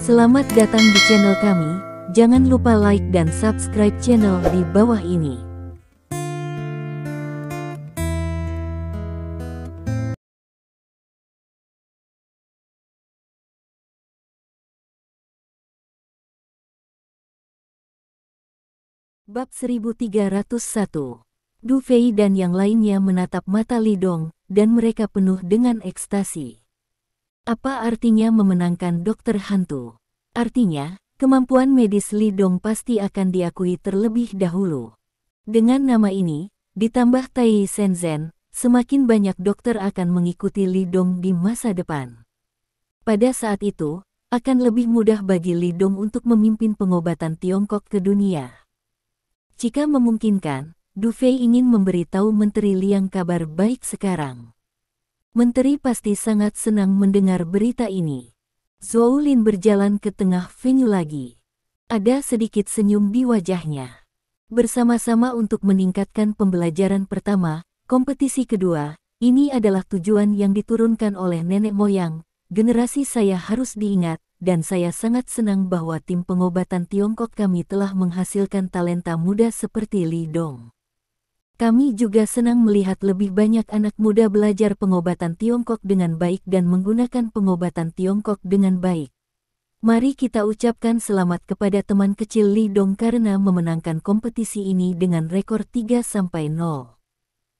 Selamat datang di channel kami, jangan lupa like dan subscribe channel di bawah ini. Bab 1301. Du Fei dan yang lainnya menatap mata Li Dong, dan mereka penuh dengan ekstasi. Apa artinya memenangkan dokter hantu? Artinya, kemampuan medis Li Dong pasti akan diakui terlebih dahulu. Dengan nama ini, ditambah Tai Shenzhen, semakin banyak dokter akan mengikuti Li Dong di masa depan. Pada saat itu, akan lebih mudah bagi Li Dong untuk memimpin pengobatan Tiongkok ke dunia. Jika memungkinkan, Du Fei ingin memberitahu Menteri Liang kabar baik sekarang. Menteri pasti sangat senang mendengar berita ini. Zhou Lin berjalan ke tengah venue lagi. Ada sedikit senyum di wajahnya. Bersama-sama untuk meningkatkan pembelajaran pertama, kompetisi kedua, ini adalah tujuan yang diturunkan oleh nenek moyang. Generasi saya harus diingat, dan saya sangat senang bahwa tim pengobatan Tiongkok kami telah menghasilkan talenta muda seperti Li Dong. Kami juga senang melihat lebih banyak anak muda belajar pengobatan Tiongkok dengan baik dan menggunakan pengobatan Tiongkok dengan baik. Mari kita ucapkan selamat kepada teman kecil Li Dong karena memenangkan kompetisi ini dengan rekor 3-0.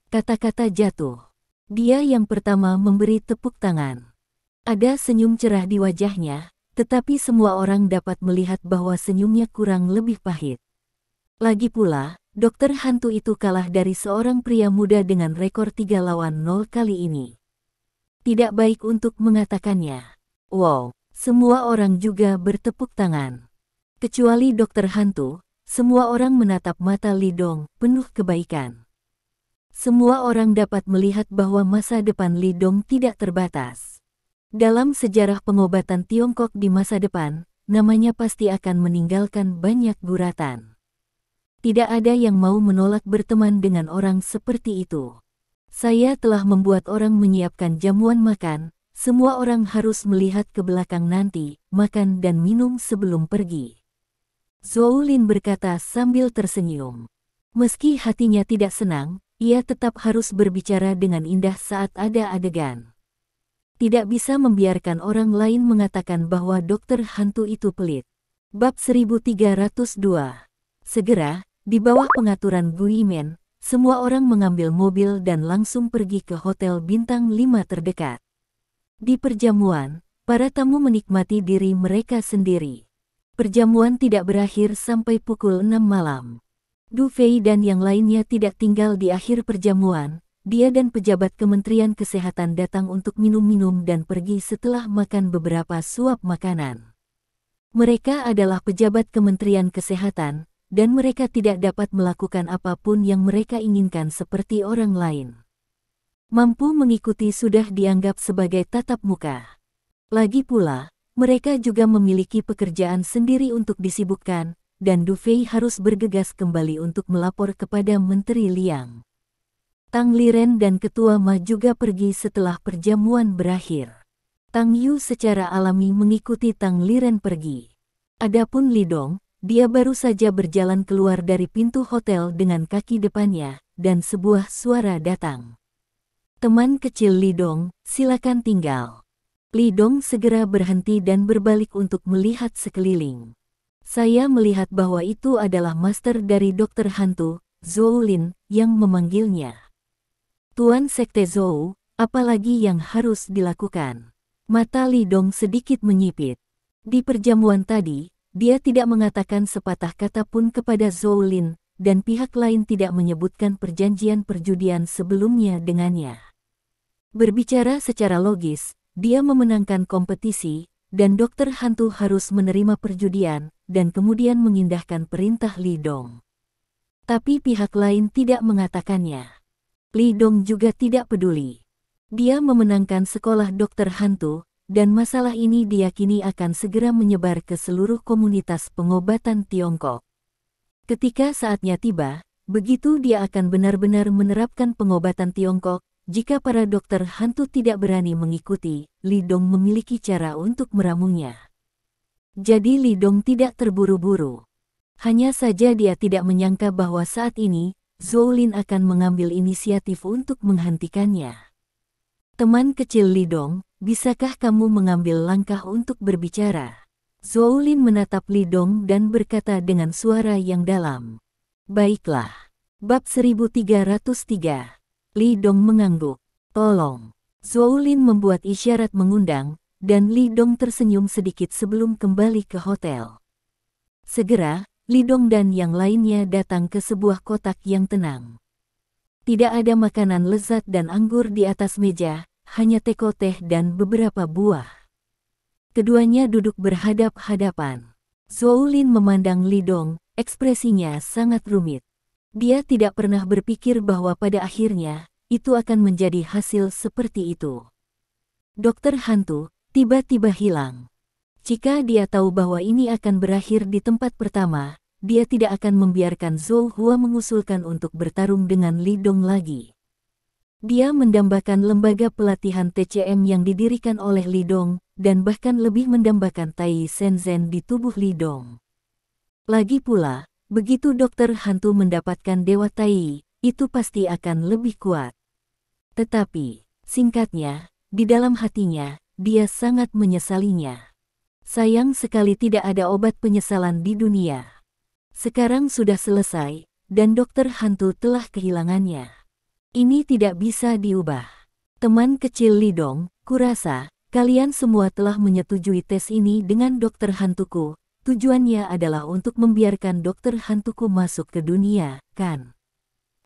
Kata-kata jatuh. Dia yang pertama memberi tepuk tangan. Ada senyum cerah di wajahnya, tetapi semua orang dapat melihat bahwa senyumnya kurang lebih pahit. Lagi pula, dokter hantu itu kalah dari seorang pria muda dengan rekor 3-0 kali ini. Tidak baik untuk mengatakannya. Wow, semua orang juga bertepuk tangan. Kecuali dokter hantu, semua orang menatap mata Li Dong, penuh kebaikan. Semua orang dapat melihat bahwa masa depan Li Dong tidak terbatas. Dalam sejarah pengobatan Tiongkok di masa depan, namanya pasti akan meninggalkan banyak guratan. Tidak ada yang mau menolak berteman dengan orang seperti itu. Saya telah membuat orang menyiapkan jamuan makan, semua orang harus melihat ke belakang nanti, makan dan minum sebelum pergi. Zhou Lin berkata sambil tersenyum. Meski hatinya tidak senang, ia tetap harus berbicara dengan indah saat ada adegan. Tidak bisa membiarkan orang lain mengatakan bahwa dokter hantu itu pelit. Bab 1302. Segera, di bawah pengaturan Gu Yimen, semua orang mengambil mobil dan langsung pergi ke hotel bintang 5 terdekat. Di perjamuan, para tamu menikmati diri mereka sendiri. Perjamuan tidak berakhir sampai pukul 6 malam. Du Fei dan yang lainnya tidak tinggal di akhir perjamuan. Dia dan pejabat Kementerian Kesehatan datang untuk minum-minum dan pergi setelah makan beberapa suap makanan. Mereka adalah pejabat Kementerian Kesehatan, dan mereka tidak dapat melakukan apapun yang mereka inginkan seperti orang lain. Mampu mengikuti sudah dianggap sebagai tatap muka. Lagi pula, mereka juga memiliki pekerjaan sendiri untuk disibukkan, dan Du Fei harus bergegas kembali untuk melapor kepada Menteri Liang. Tang Liren dan Ketua Ma juga pergi setelah perjamuan berakhir. Tang Yu secara alami mengikuti Tang Liren pergi. Adapun Li Dong, dia baru saja berjalan keluar dari pintu hotel dengan kaki depannya, dan sebuah suara datang. Teman kecil Li Dong, silakan tinggal. Li Dong segera berhenti dan berbalik untuk melihat sekeliling. Saya melihat bahwa itu adalah master dari dokter hantu, Zhou Lin, yang memanggilnya. Tuan Sekte Zhou, apalagi yang harus dilakukan? Mata Li Dong sedikit menyipit. Di perjamuan tadi, dia tidak mengatakan sepatah kata pun kepada Zhou Lin, dan pihak lain tidak menyebutkan perjanjian perjudian sebelumnya dengannya. Berbicara secara logis, dia memenangkan kompetisi, dan dokter hantu harus menerima perjudian, dan kemudian mengindahkan perintah Li Dong. Tapi pihak lain tidak mengatakannya. Li Dong juga tidak peduli. Dia memenangkan sekolah dokter hantu, dan masalah ini diyakini akan segera menyebar ke seluruh komunitas pengobatan Tiongkok. Ketika saatnya tiba, begitu dia akan benar-benar menerapkan pengobatan Tiongkok. Jika para dokter hantu tidak berani mengikuti, Li Dong memiliki cara untuk meramunya. Jadi Li Dong tidak terburu-buru. Hanya saja dia tidak menyangka bahwa saat ini, Zhou Lin akan mengambil inisiatif untuk menghentikannya. Teman kecil Li Dong, bisakah kamu mengambil langkah untuk berbicara? Zhou Lin menatap Li Dong dan berkata dengan suara yang dalam. Baiklah. Bab 1303. Li Dong mengangguk. Tolong. Zhou Lin membuat isyarat mengundang, dan Li Dong tersenyum sedikit sebelum kembali ke hotel. Segera, Li Dong dan yang lainnya datang ke sebuah kotak yang tenang. Tidak ada makanan lezat dan anggur di atas meja, hanya teko teh dan beberapa buah. Keduanya duduk berhadap-hadapan. Zhou Lin memandang Li Dong, ekspresinya sangat rumit. Dia tidak pernah berpikir bahwa pada akhirnya, itu akan menjadi hasil seperti itu. Dokter hantu tiba-tiba hilang. Jika dia tahu bahwa ini akan berakhir di tempat pertama, dia tidak akan membiarkan Zhou Hua mengusulkan untuk bertarung dengan Li Dong lagi. Dia mendambakan lembaga pelatihan TCM yang didirikan oleh Li Dong, dan bahkan lebih mendambakan Tai Shenzhen di tubuh Li Dong. Lagi pula, begitu dokter hantu mendapatkan Dewa Tai, itu pasti akan lebih kuat. Tetapi, singkatnya, di dalam hatinya, dia sangat menyesalinya. Sayang sekali tidak ada obat penyesalan di dunia. Sekarang sudah selesai, dan dokter hantu telah kehilangannya. Ini tidak bisa diubah. Teman kecil Li Dong, kurasa, kalian semua telah menyetujui tes ini dengan dokter hantuku. Tujuannya adalah untuk membiarkan dokter hantuku masuk ke dunia, kan?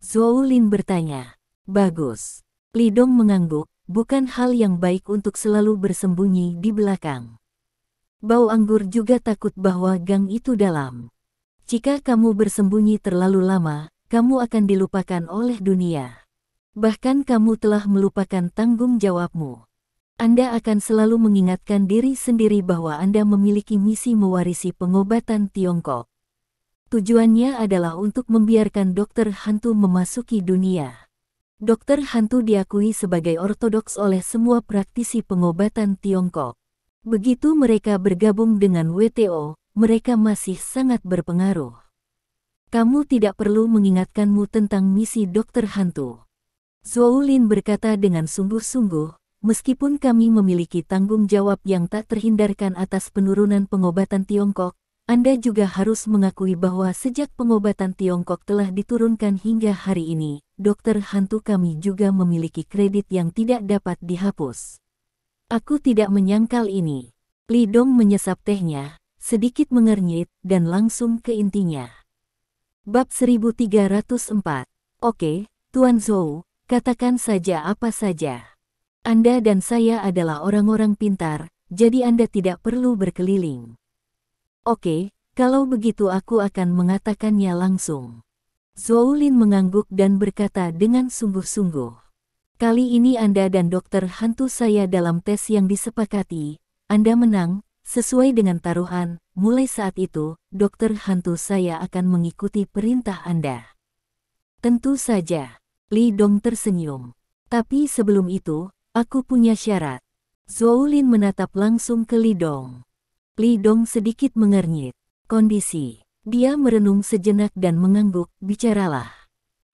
Zhou Lin bertanya. Bagus. Li Dong mengangguk, bukan hal yang baik untuk selalu bersembunyi di belakang. Bau anggur juga takut bahwa gang itu dalam. Jika kamu bersembunyi terlalu lama, kamu akan dilupakan oleh dunia. Bahkan kamu telah melupakan tanggung jawabmu. Anda akan selalu mengingatkan diri sendiri bahwa Anda memiliki misi mewarisi pengobatan Tiongkok. Tujuannya adalah untuk membiarkan dokter hantu memasuki dunia. Dokter hantu diakui sebagai ortodoks oleh semua praktisi pengobatan Tiongkok. Begitu mereka bergabung dengan WTO, mereka masih sangat berpengaruh. Kamu tidak perlu mengingatkanmu tentang misi dokter hantu. Zhou Lin berkata dengan sungguh-sungguh, meskipun kami memiliki tanggung jawab yang tak terhindarkan atas penurunan pengobatan Tiongkok, Anda juga harus mengakui bahwa sejak pengobatan Tiongkok telah diturunkan hingga hari ini, dokter hantu kami juga memiliki kredit yang tidak dapat dihapus. Aku tidak menyangkal ini. Li Dong menyesap tehnya, sedikit mengernyit, dan langsung ke intinya. Bab 1304. Oke, Tuan Zhou, katakan saja apa saja. Anda dan saya adalah orang-orang pintar, jadi Anda tidak perlu berkeliling. Oke, kalau begitu aku akan mengatakannya langsung. Zhou Lin mengangguk dan berkata dengan sungguh-sungguh. Kali ini Anda dan dokter hantu saya dalam tes yang disepakati, Anda menang, sesuai dengan taruhan, mulai saat itu, dokter hantu saya akan mengikuti perintah Anda. Tentu saja, Li Dong tersenyum. Tapi sebelum itu, aku punya syarat. Zhou Lin menatap langsung ke Li Dong. Li Dong sedikit mengernyit. Kondisi. Dia merenung sejenak dan mengangguk, bicaralah.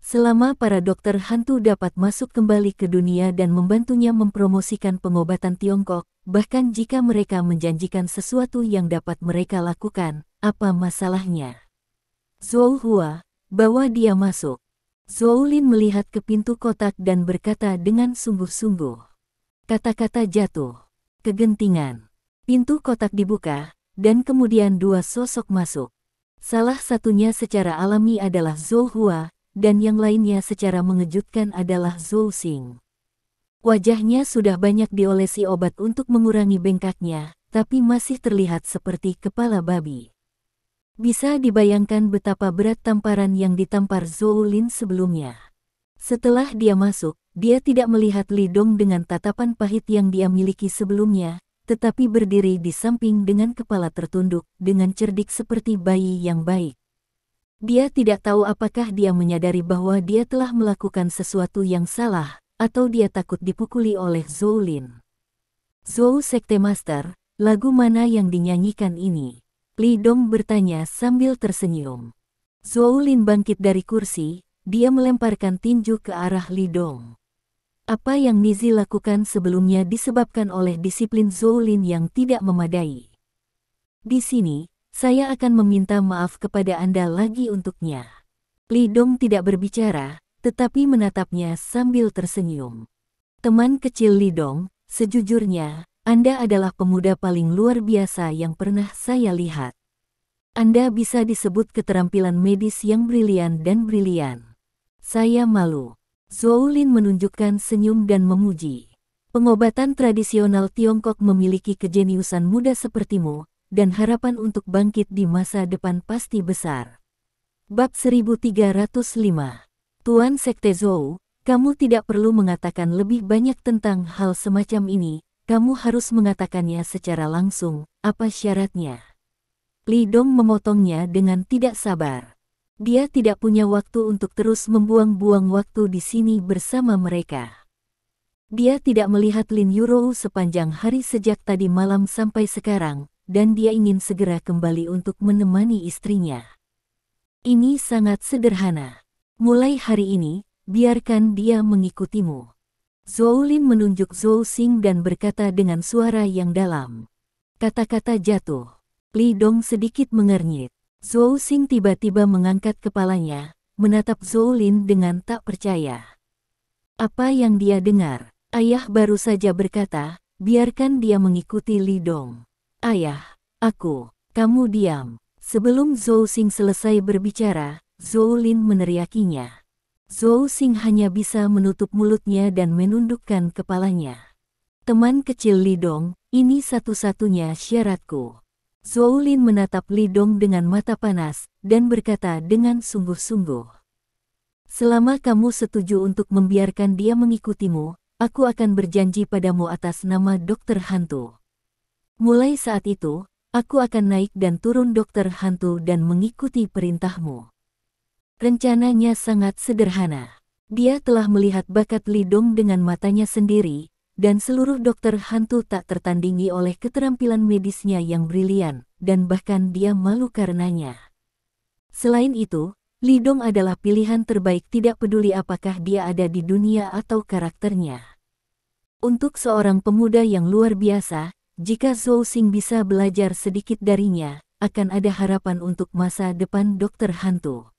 Selama para dokter hantu dapat masuk kembali ke dunia dan membantunya mempromosikan pengobatan Tiongkok, bahkan jika mereka menjanjikan sesuatu yang dapat mereka lakukan, apa masalahnya? Zhou Hua, bawa dia masuk. Zhou Lin melihat ke pintu kotak dan berkata dengan sungguh-sungguh. Kata-kata jatuh. Kegentingan. Pintu kotak dibuka, dan kemudian dua sosok masuk. Salah satunya secara alami adalah Zhou Hua, dan yang lainnya secara mengejutkan adalah Zhou Xing. Wajahnya sudah banyak diolesi obat untuk mengurangi bengkaknya, tapi masih terlihat seperti kepala babi. Bisa dibayangkan betapa berat tamparan yang ditampar Zhou Lin sebelumnya. Setelah dia masuk, dia tidak melihat Li Dong dengan tatapan pahit yang dia miliki sebelumnya, tetapi berdiri di samping dengan kepala tertunduk, dengan cerdik seperti bayi yang baik. Dia tidak tahu apakah dia menyadari bahwa dia telah melakukan sesuatu yang salah, atau dia takut dipukuli oleh Zhou Lin. Zhou Sekte Master, lagu mana yang dinyanyikan ini? Li Dong bertanya sambil tersenyum. Zhou Lin bangkit dari kursi, dia melemparkan tinju ke arah Li Dong. Apa yang Nizi lakukan sebelumnya disebabkan oleh disiplin Zhou Lin yang tidak memadai. Di sini, saya akan meminta maaf kepada Anda lagi untuknya. Li Dong tidak berbicara, tetapi menatapnya sambil tersenyum. Teman kecil Li Dong, sejujurnya, Anda adalah pemuda paling luar biasa yang pernah saya lihat. Anda bisa disebut keterampilan medis yang brilian dan brilian. Saya malu. Zhou Lin menunjukkan senyum dan memuji. Pengobatan tradisional Tiongkok memiliki kejeniusan muda sepertimu, dan harapan untuk bangkit di masa depan pasti besar. Bab 1305. Tuan Sekte Zhou, kamu tidak perlu mengatakan lebih banyak tentang hal semacam ini, kamu harus mengatakannya secara langsung, apa syaratnya? Li Dong memotongnya dengan tidak sabar. Dia tidak punya waktu untuk terus membuang-buang waktu di sini bersama mereka. Dia tidak melihat Lin Yurou sepanjang hari sejak tadi malam sampai sekarang, dan dia ingin segera kembali untuk menemani istrinya. Ini sangat sederhana. Mulai hari ini, biarkan dia mengikutimu. Zhou Lin menunjuk Zhou Xing dan berkata dengan suara yang dalam. Kata-kata jatuh. Li Dong sedikit mengernyit. Zhou Xing tiba-tiba mengangkat kepalanya, menatap Zhou Lin dengan tak percaya. Apa yang dia dengar? Ayah baru saja berkata, biarkan dia mengikuti Li Dong. Ayah, kamu diam. Sebelum Zhou Xing selesai berbicara, Zhou Lin meneriakinya. Zhou Xing hanya bisa menutup mulutnya dan menundukkan kepalanya. Teman kecil Li Dong, ini satu-satunya syaratku. Zhou Lin menatap Li Dong dengan mata panas, dan berkata dengan sungguh-sungguh. Selama kamu setuju untuk membiarkan dia mengikutimu, aku akan berjanji padamu atas nama Dokter Hantu. Mulai saat itu, aku akan naik dan turun Dokter Hantu dan mengikuti perintahmu. Rencananya sangat sederhana. Dia telah melihat bakat Li Dong dengan matanya sendiri, dan seluruh dokter hantu tak tertandingi oleh keterampilan medisnya yang brilian, dan bahkan dia malu karenanya. Selain itu, Li Dong adalah pilihan terbaik tidak peduli apakah dia ada di dunia atau karakternya. Untuk seorang pemuda yang luar biasa, jika Zhou Xing bisa belajar sedikit darinya, akan ada harapan untuk masa depan dokter hantu.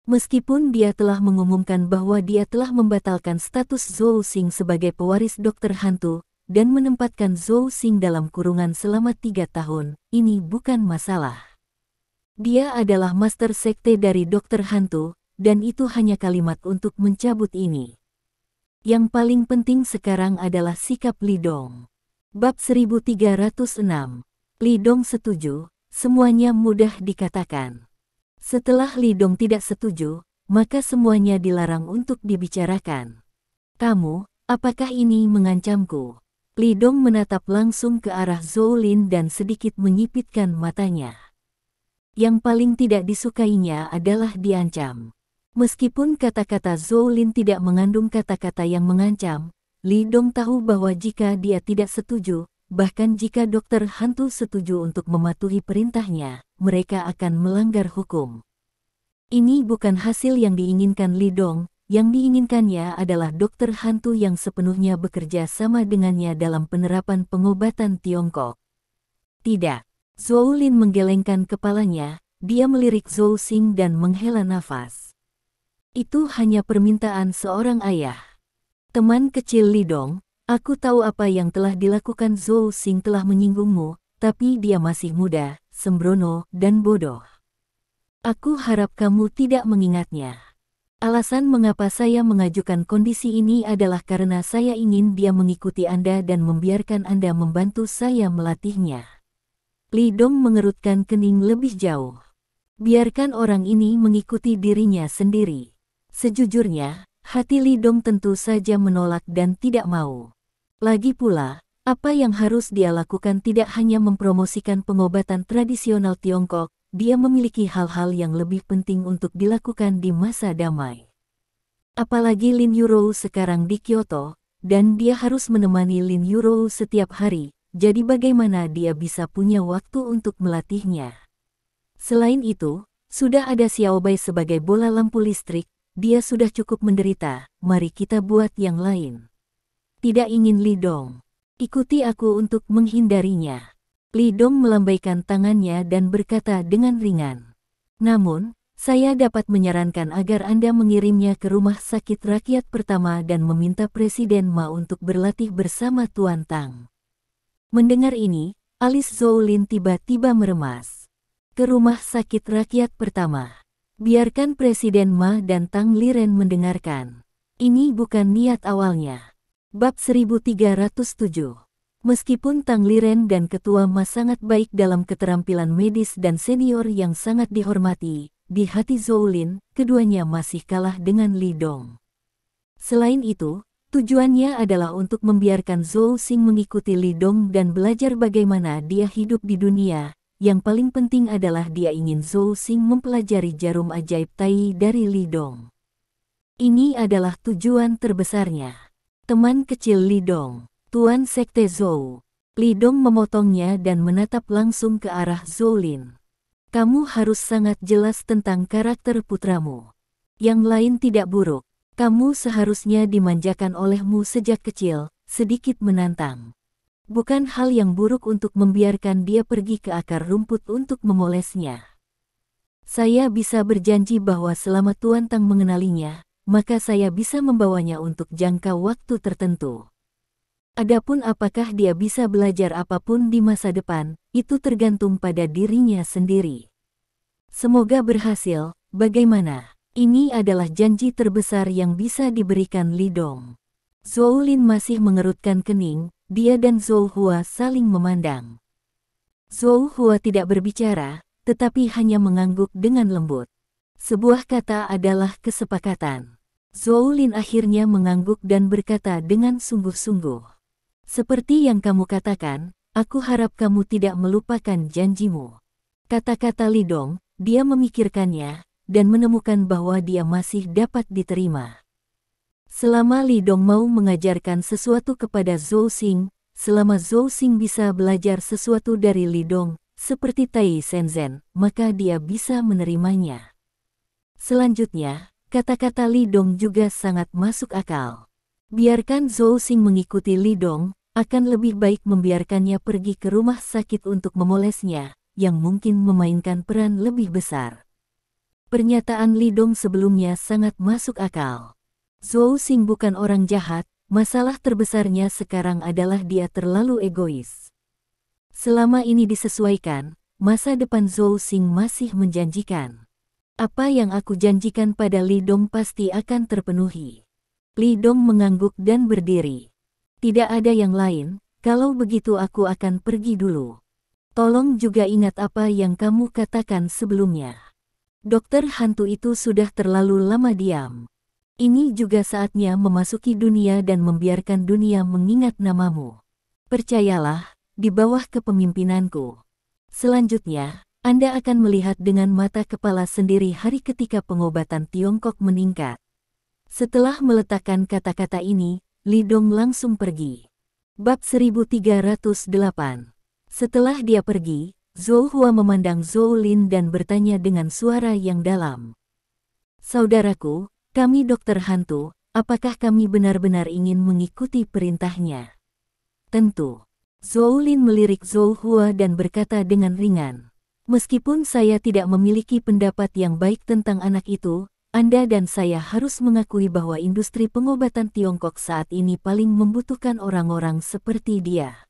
Meskipun dia telah mengumumkan bahwa dia telah membatalkan status Zhou Xing sebagai pewaris dokter hantu, dan menempatkan Zhou Xing dalam kurungan selama 3 tahun, ini bukan masalah. Dia adalah master sekte dari dokter hantu, dan itu hanya kalimat untuk mencabut ini. Yang paling penting sekarang adalah sikap Li Dong. Bab 1306. Li Dong setuju, semuanya mudah dikatakan. Setelah Li Dong tidak setuju, maka semuanya dilarang untuk dibicarakan. Kamu, apakah ini mengancamku? Li Dong menatap langsung ke arah Zhou Lin dan sedikit menyipitkan matanya. Yang paling tidak disukainya adalah diancam. Meskipun kata-kata Zhou Lin tidak mengandung kata-kata yang mengancam, Li Dong tahu bahwa jika dia tidak setuju, bahkan jika dokter hantu setuju untuk mematuhi perintahnya, mereka akan melanggar hukum. Ini bukan hasil yang diinginkan Li Dong, yang diinginkannya adalah dokter hantu yang sepenuhnya bekerja sama dengannya dalam penerapan pengobatan Tiongkok. Tidak. Zhou Lin menggelengkan kepalanya, dia melirik Zhou Xing dan menghela nafas. Itu hanya permintaan seorang ayah. Teman kecil Li Dong, aku tahu apa yang telah dilakukan Zhou Xing telah menyinggungmu, tapi dia masih muda, sembrono, dan bodoh. Aku harap kamu tidak mengingatnya. Alasan mengapa saya mengajukan kondisi ini adalah karena saya ingin dia mengikuti Anda dan membiarkan Anda membantu saya melatihnya. Li Dong mengerutkan kening lebih jauh. Biarkan orang ini mengikuti dirinya sendiri. Sejujurnya, hati Li Dong tentu saja menolak dan tidak mau. Lagi pula, apa yang harus dia lakukan tidak hanya mempromosikan pengobatan tradisional Tiongkok, dia memiliki hal-hal yang lebih penting untuk dilakukan di masa damai. Apalagi Lin Yurou sekarang di Kyoto, dan dia harus menemani Lin Yurou setiap hari, jadi bagaimana dia bisa punya waktu untuk melatihnya? Selain itu, sudah ada Xiaobai sebagai bola lampu listrik, dia sudah cukup menderita, mari kita buat yang lain. Tidak ingin Li Dong. Ikuti aku untuk menghindarinya. Li Dong melambaikan tangannya dan berkata dengan ringan. Namun, saya dapat menyarankan agar Anda mengirimnya ke rumah sakit rakyat pertama dan meminta Presiden Ma untuk berlatih bersama Tuan Tang. Mendengar ini, alis Zhou Lin tiba-tiba meremas. Ke rumah sakit rakyat pertama. Biarkan Presiden Ma dan Tang Liren mendengarkan. Ini bukan niat awalnya. Bab 1307. Meskipun Tang Liren dan Ketua Ma sangat baik dalam keterampilan medis dan senior yang sangat dihormati, di hati Zhou Lin, keduanya masih kalah dengan Li Dong. Selain itu, tujuannya adalah untuk membiarkan Zhou Xing mengikuti Li Dong dan belajar bagaimana dia hidup di dunia. Yang paling penting adalah dia ingin Zhou Xing mempelajari jarum ajaib Tai dari Li Dong. Ini adalah tujuan terbesarnya. Teman kecil Li Dong, Tuan Sekte Zhou. Li Dong memotongnya dan menatap langsung ke arah Zhou Lin. Kamu harus sangat jelas tentang karakter putramu. Yang lain tidak buruk. Kamu seharusnya dimanjakan olehmu sejak kecil, sedikit menantang. Bukan hal yang buruk untuk membiarkan dia pergi ke akar rumput untuk memolesnya. Saya bisa berjanji bahwa selama Tuan Tang mengenalinya, maka saya bisa membawanya untuk jangka waktu tertentu. Adapun apakah dia bisa belajar apapun di masa depan, itu tergantung pada dirinya sendiri. Semoga berhasil, bagaimana? Ini adalah janji terbesar yang bisa diberikan Li Dong. Zhou Lin masih mengerutkan kening, dia dan Zhou Hua saling memandang. Zhou Hua tidak berbicara, tetapi hanya mengangguk dengan lembut. Sebuah kata adalah kesepakatan. Zhou Lin akhirnya mengangguk dan berkata dengan sungguh-sungguh. Seperti yang kamu katakan, aku harap kamu tidak melupakan janjimu. Kata-kata Li Dong, dia memikirkannya, dan menemukan bahwa dia masih dapat diterima. Selama Li Dong mau mengajarkan sesuatu kepada Zhou Xing, selama Zhou Xing bisa belajar sesuatu dari Li Dong, seperti Tai Shenzhen, maka dia bisa menerimanya. Selanjutnya, kata-kata Li Dong juga sangat masuk akal. Biarkan Zhou Xing mengikuti Li Dong, akan lebih baik membiarkannya pergi ke rumah sakit untuk memolesnya, yang mungkin memainkan peran lebih besar. Pernyataan Li Dong sebelumnya sangat masuk akal. Zhou Xing bukan orang jahat, masalah terbesarnya sekarang adalah dia terlalu egois. Selama ini disesuaikan, masa depan Zhou Xing masih menjanjikan. Apa yang aku janjikan pada Li Dong pasti akan terpenuhi. Li Dong mengangguk dan berdiri. Tidak ada yang lain, kalau begitu aku akan pergi dulu. Tolong juga ingat apa yang kamu katakan sebelumnya. Dokter hantu itu sudah terlalu lama diam. Ini juga saatnya memasuki dunia dan membiarkan dunia mengingat namamu. Percayalah, di bawah kepemimpinanku. Selanjutnya, Anda akan melihat dengan mata kepala sendiri hari ketika pengobatan Tiongkok meningkat. Setelah meletakkan kata-kata ini, Li Dong langsung pergi. Bab 1308. Setelah dia pergi, Zhou Hua memandang Zhou Lin dan bertanya dengan suara yang dalam. Saudaraku, kami dokter hantu, apakah kami benar-benar ingin mengikuti perintahnya? Tentu. Zhou Lin melirik Zhou Hua dan berkata dengan ringan. Meskipun saya tidak memiliki pendapat yang baik tentang anak itu, Anda dan saya harus mengakui bahwa industri pengobatan Tiongkok saat ini paling membutuhkan orang-orang seperti dia.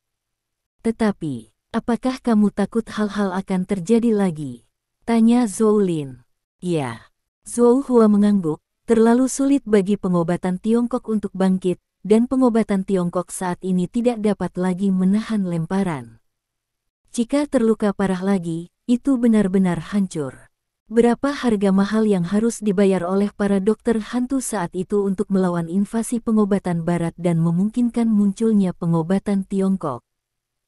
Tetapi, apakah kamu takut hal-hal akan terjadi lagi? Tanya Zhou Lin. Ya. Zhou Hua mengangguk, terlalu sulit bagi pengobatan Tiongkok untuk bangkit, dan pengobatan Tiongkok saat ini tidak dapat lagi menahan lemparan. Jika terluka parah lagi, itu benar-benar hancur. Berapa harga mahal yang harus dibayar oleh para dokter hantu saat itu untuk melawan invasi pengobatan barat dan memungkinkan munculnya pengobatan Tiongkok?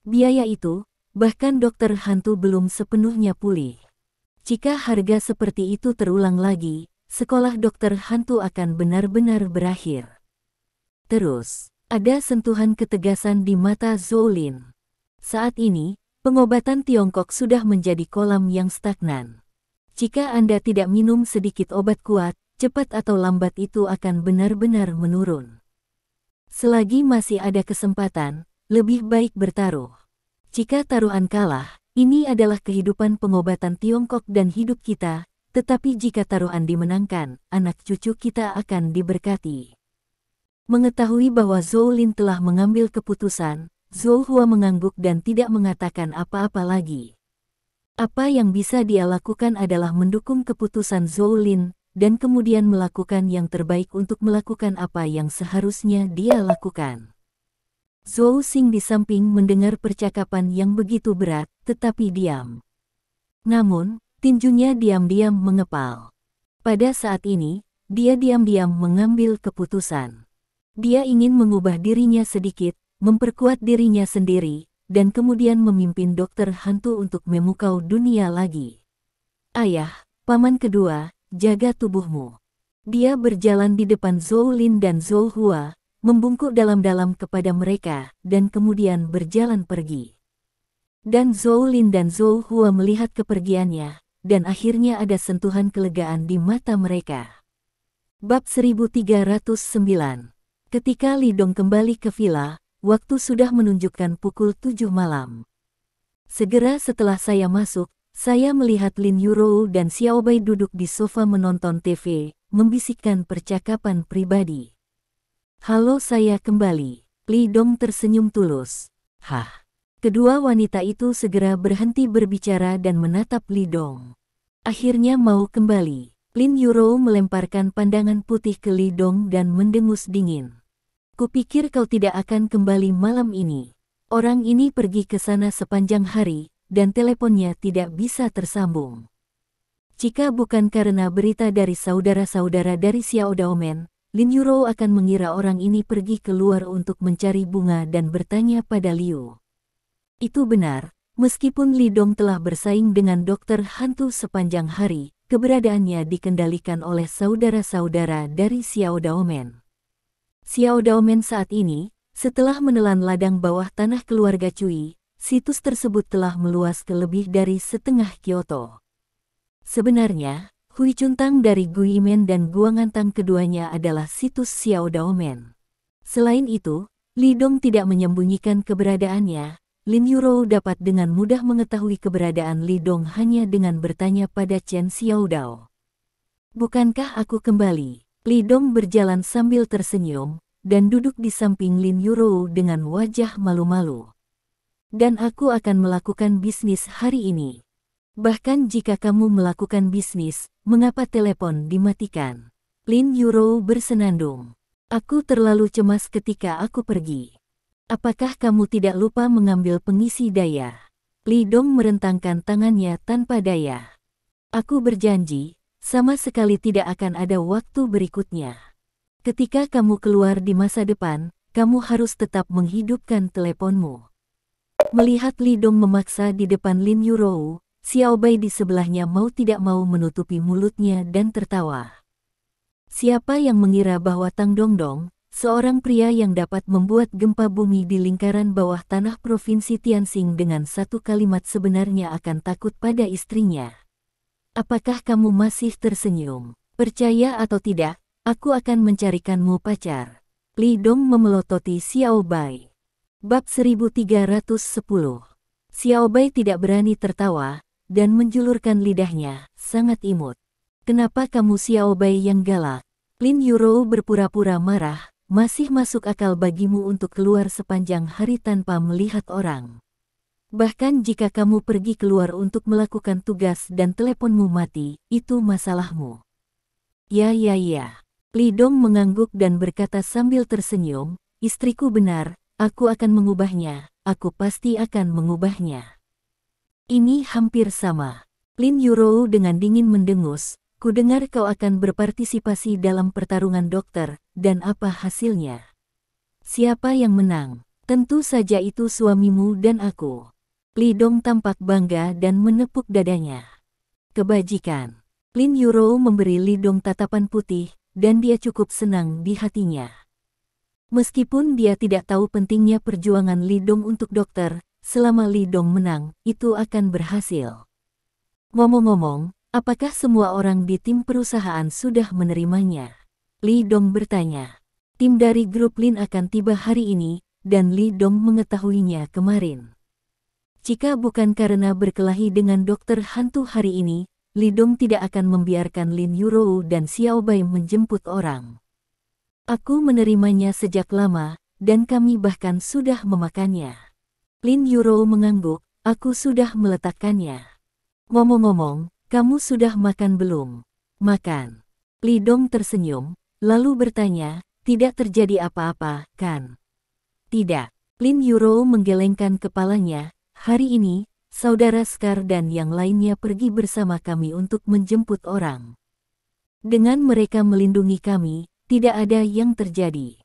Biaya itu, bahkan dokter hantu belum sepenuhnya pulih. Jika harga seperti itu terulang lagi, sekolah dokter hantu akan benar-benar berakhir. Terus, ada sentuhan ketegasan di mata Zhou Lin. Saat ini, pengobatan Tiongkok sudah menjadi kolam yang stagnan. Jika Anda tidak minum sedikit obat kuat, cepat atau lambat itu akan benar-benar menurun. Selagi masih ada kesempatan, lebih baik bertaruh. Jika taruhan kalah, ini adalah kehidupan pengobatan Tiongkok dan hidup kita, tetapi jika taruhan dimenangkan, anak cucu kita akan diberkati. Mengetahui bahwa Zhou Lin telah mengambil keputusan, Zhou Hua mengangguk dan tidak mengatakan apa-apa lagi. Apa yang bisa dia lakukan adalah mendukung keputusan Zhou Lin, dan kemudian melakukan yang terbaik untuk melakukan apa yang seharusnya dia lakukan. Zhou Xing di samping mendengar percakapan yang begitu berat, tetapi diam. Namun, tinjunya diam-diam mengepal. Pada saat ini, dia diam-diam mengambil keputusan. Dia ingin mengubah dirinya sedikit, memperkuat dirinya sendiri, dan kemudian memimpin dokter hantu untuk memukau dunia lagi. Ayah, paman kedua, jaga tubuhmu. Dia berjalan di depan Zhou Lin dan Zhou Hua, membungkuk dalam-dalam kepada mereka, dan kemudian berjalan pergi. Dan Zhou Lin dan Zhou Hua melihat kepergiannya, dan akhirnya ada sentuhan kelegaan di mata mereka. Bab 1309. Ketika Li Dong kembali ke villa, waktu sudah menunjukkan pukul 7 malam. Segera setelah saya masuk, saya melihat Lin Yurou dan Xiao Bai duduk di sofa menonton TV, membisikkan percakapan pribadi. Halo, saya kembali. Li Dong tersenyum tulus. Hah. Kedua wanita itu segera berhenti berbicara dan menatap Li Dong. Akhirnya mau kembali. Lin Yurou melemparkan pandangan putih ke Li Dong dan mendengus dingin. Kupikir kau tidak akan kembali malam ini. Orang ini pergi ke sana sepanjang hari, dan teleponnya tidak bisa tersambung. Jika bukan karena berita dari saudara-saudara dari Xiao Daomen, Lin Yurou akan mengira orang ini pergi keluar untuk mencari bunga dan bertanya pada Liu. Itu benar, meskipun Li Dong telah bersaing dengan dokter hantu sepanjang hari, keberadaannya dikendalikan oleh saudara-saudara dari Xiao Daomen. Xiao Daomen saat ini, setelah menelan ladang bawah tanah keluarga Cui, situs tersebut telah meluas ke lebih dari setengah Kyoto. Sebenarnya, Hui Chuntang dari Guimen dan Guangantang keduanya adalah situs Xiao Daomen. Selain itu, Li Dong tidak menyembunyikan keberadaannya. Lin Yurou dapat dengan mudah mengetahui keberadaan Li Dong hanya dengan bertanya pada Chen Xiaodao. Bukankah aku kembali? Li Dong berjalan sambil tersenyum, dan duduk di samping Lin Yurou dengan wajah malu-malu. Dan aku akan melakukan bisnis hari ini. Bahkan jika kamu melakukan bisnis, mengapa telepon dimatikan? Lin Yurou bersenandung. Aku terlalu cemas ketika aku pergi. Apakah kamu tidak lupa mengambil pengisi daya? Li Dong merentangkan tangannya tanpa daya. Aku berjanji, sama sekali tidak akan ada waktu berikutnya. Ketika kamu keluar di masa depan, kamu harus tetap menghidupkan teleponmu. Melihat Li Dong memaksa di depan Lin Yurou, Xiao Bai di sebelahnya mau tidak mau menutupi mulutnya dan tertawa. Siapa yang mengira bahwa Tang Dongdong, seorang pria yang dapat membuat gempa bumi di lingkaran bawah tanah Provinsi Tianxing dengan satu kalimat sebenarnya akan takut pada istrinya? Apakah kamu masih tersenyum? Percaya atau tidak, aku akan mencarikanmu pacar. Li Dong memelototi Xiao Bai. Bab 1310. Xiao Bai tidak berani tertawa, dan menjulurkan lidahnya, sangat imut. Kenapa kamu Xiao Bai yang galak? Lin Yurou berpura-pura marah, masih masuk akal bagimu untuk keluar sepanjang hari tanpa melihat orang. Bahkan jika kamu pergi keluar untuk melakukan tugas dan teleponmu mati, itu masalahmu. Ya. Li Dong mengangguk dan berkata sambil tersenyum, istriku benar, aku akan mengubahnya, aku pasti akan mengubahnya. Ini hampir sama. Lin Yurou dengan dingin mendengus, ku dengar kau akan berpartisipasi dalam pertarungan dokter, dan apa hasilnya? Siapa yang menang? Tentu saja itu suamimu dan aku. Li Dong tampak bangga dan menepuk dadanya. Kebajikan. Lin Yurou memberi Li Dong tatapan putih, dan dia cukup senang di hatinya. Meskipun dia tidak tahu pentingnya perjuangan Li Dong untuk dokter, selama Li Dong menang, itu akan berhasil. Ngomong-ngomong, apakah semua orang di tim perusahaan sudah menerimanya? Li Dong bertanya. Tim dari grup Lin akan tiba hari ini, dan Li Dong mengetahuinya kemarin. Jika bukan karena berkelahi dengan dokter hantu hari ini, Li Dong tidak akan membiarkan Lin Yurou dan Xiao Bai menjemput orang. Aku menerimanya sejak lama, dan kami bahkan sudah memakannya. Lin Yurou mengangguk, aku sudah meletakkannya. Ngomong-ngomong, kamu sudah makan belum? Makan. Li Dong tersenyum, lalu bertanya, tidak terjadi apa-apa, kan? Tidak. Lin Yurou menggelengkan kepalanya, hari ini, saudara Scar dan yang lainnya pergi bersama kami untuk menjemput orang. Dengan mereka melindungi kami, tidak ada yang terjadi.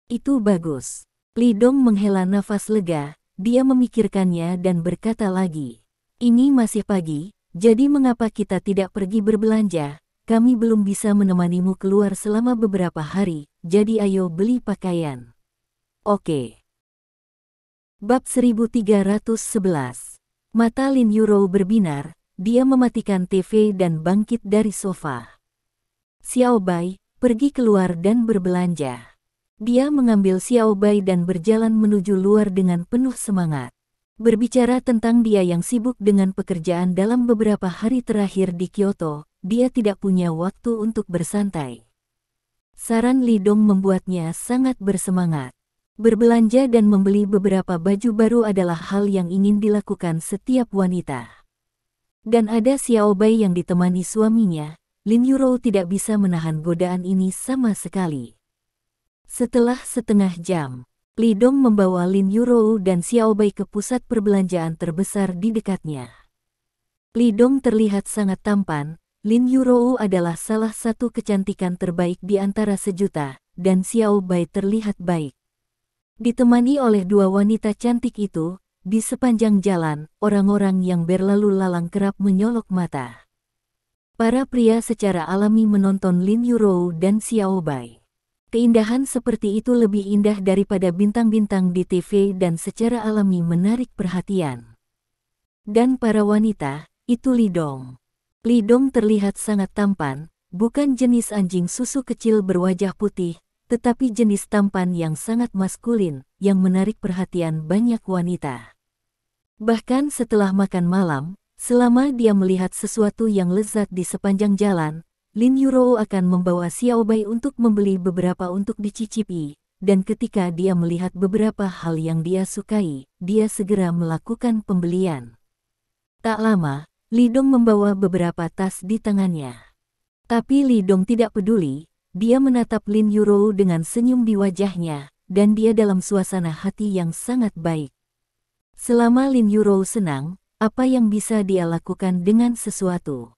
Itu bagus. Li Dong menghela nafas lega, dia memikirkannya dan berkata lagi. Ini masih pagi, jadi mengapa kita tidak pergi berbelanja? Kami belum bisa menemanimu keluar selama beberapa hari, jadi ayo beli pakaian. Oke. Bab 1311. Mata Lin Yurou berbinar, dia mematikan TV dan bangkit dari sofa. Xiao Bai, pergi keluar dan berbelanja. Dia mengambil Xiao Bai dan berjalan menuju luar dengan penuh semangat. Berbicara tentang dia yang sibuk dengan pekerjaan dalam beberapa hari terakhir di Kyoto, dia tidak punya waktu untuk bersantai. Saran Li Dong membuatnya sangat bersemangat. Berbelanja dan membeli beberapa baju baru adalah hal yang ingin dilakukan setiap wanita. Dan ada Xiao Bai yang ditemani suaminya, Lin Yurou tidak bisa menahan godaan ini sama sekali. Setelah setengah jam, Li Dong membawa Lin Yurou dan Xiao Bai ke pusat perbelanjaan terbesar di dekatnya. Li Dong terlihat sangat tampan, Lin Yurou adalah salah satu kecantikan terbaik di antara sejuta, dan Xiao Bai terlihat baik. Ditemani oleh dua wanita cantik itu, di sepanjang jalan, orang-orang yang berlalu lalang kerap menyolok mata. Para pria secara alami menonton Lin Yurou dan Xiao Bai. Keindahan seperti itu lebih indah daripada bintang-bintang di TV dan secara alami menarik perhatian. Dan para wanita, itu Li Dong. Li Dong terlihat sangat tampan, bukan jenis anjing susu kecil berwajah putih, tetapi jenis tampan yang sangat maskulin, yang menarik perhatian banyak wanita. Bahkan setelah makan malam, selama dia melihat sesuatu yang lezat di sepanjang jalan, Lin Yurou akan membawa Xiao Bai untuk membeli beberapa untuk dicicipi, dan ketika dia melihat beberapa hal yang dia sukai, dia segera melakukan pembelian. Tak lama, Li Dong membawa beberapa tas di tangannya. Tapi Li Dong tidak peduli, dia menatap Lin Yurou dengan senyum di wajahnya, dan dia dalam suasana hati yang sangat baik. Selama Lin Yurou senang, apa yang bisa dia lakukan dengan sesuatu?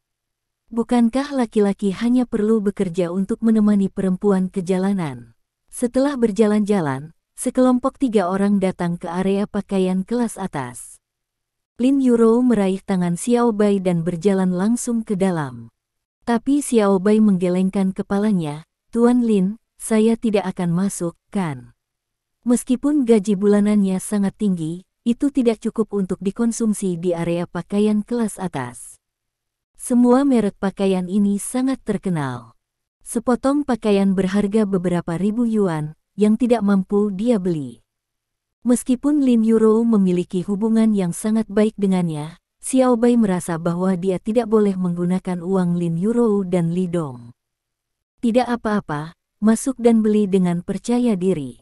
Bukankah laki-laki hanya perlu bekerja untuk menemani perempuan ke jalanan? Setelah berjalan-jalan, sekelompok 3 orang datang ke area pakaian kelas atas. Lin Yurou meraih tangan Xiao Bai dan berjalan langsung ke dalam. Tapi Xiao Bai menggelengkan kepalanya, Tuan Lin, saya tidak akan masuk, kan? Meskipun gaji bulanannya sangat tinggi, itu tidak cukup untuk dikonsumsi di area pakaian kelas atas. Semua merek pakaian ini sangat terkenal. Sepotong pakaian berharga beberapa ribu yuan, yang tidak mampu dia beli. Meskipun Lin Yurou memiliki hubungan yang sangat baik dengannya, Xiao Bai merasa bahwa dia tidak boleh menggunakan uang Lin Yurou dan Li Dong. Tidak apa-apa, masuk dan beli dengan percaya diri.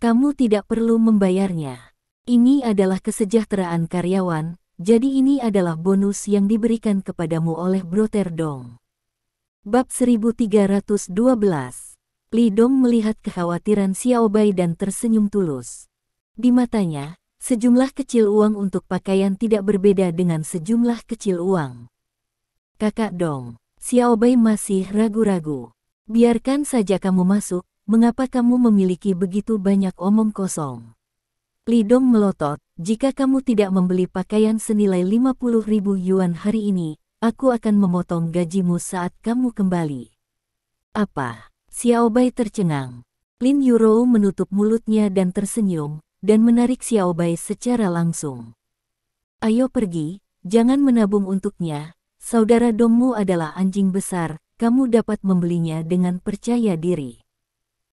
Kamu tidak perlu membayarnya. Ini adalah kesejahteraan karyawan, jadi ini adalah bonus yang diberikan kepadamu oleh Brother Dong. Bab 1312. Li Dong melihat kekhawatiran Xiao Bai dan tersenyum tulus. Di matanya, sejumlah kecil uang untuk pakaian tidak berbeda dengan sejumlah kecil uang. Kakak Dong, Xiao Bai masih ragu-ragu. Biarkan saja kamu masuk, mengapa kamu memiliki begitu banyak omong kosong? Li Dong melotot, jika kamu tidak membeli pakaian senilai 50.000 yuan hari ini, aku akan memotong gajimu saat kamu kembali. Apa? Xiao Bai tercengang. Lin Yurou menutup mulutnya dan tersenyum, dan menarik Xiao Bai secara langsung. Ayo pergi, jangan menabung untuknya, saudara Dongmu adalah anjing besar, kamu dapat membelinya dengan percaya diri.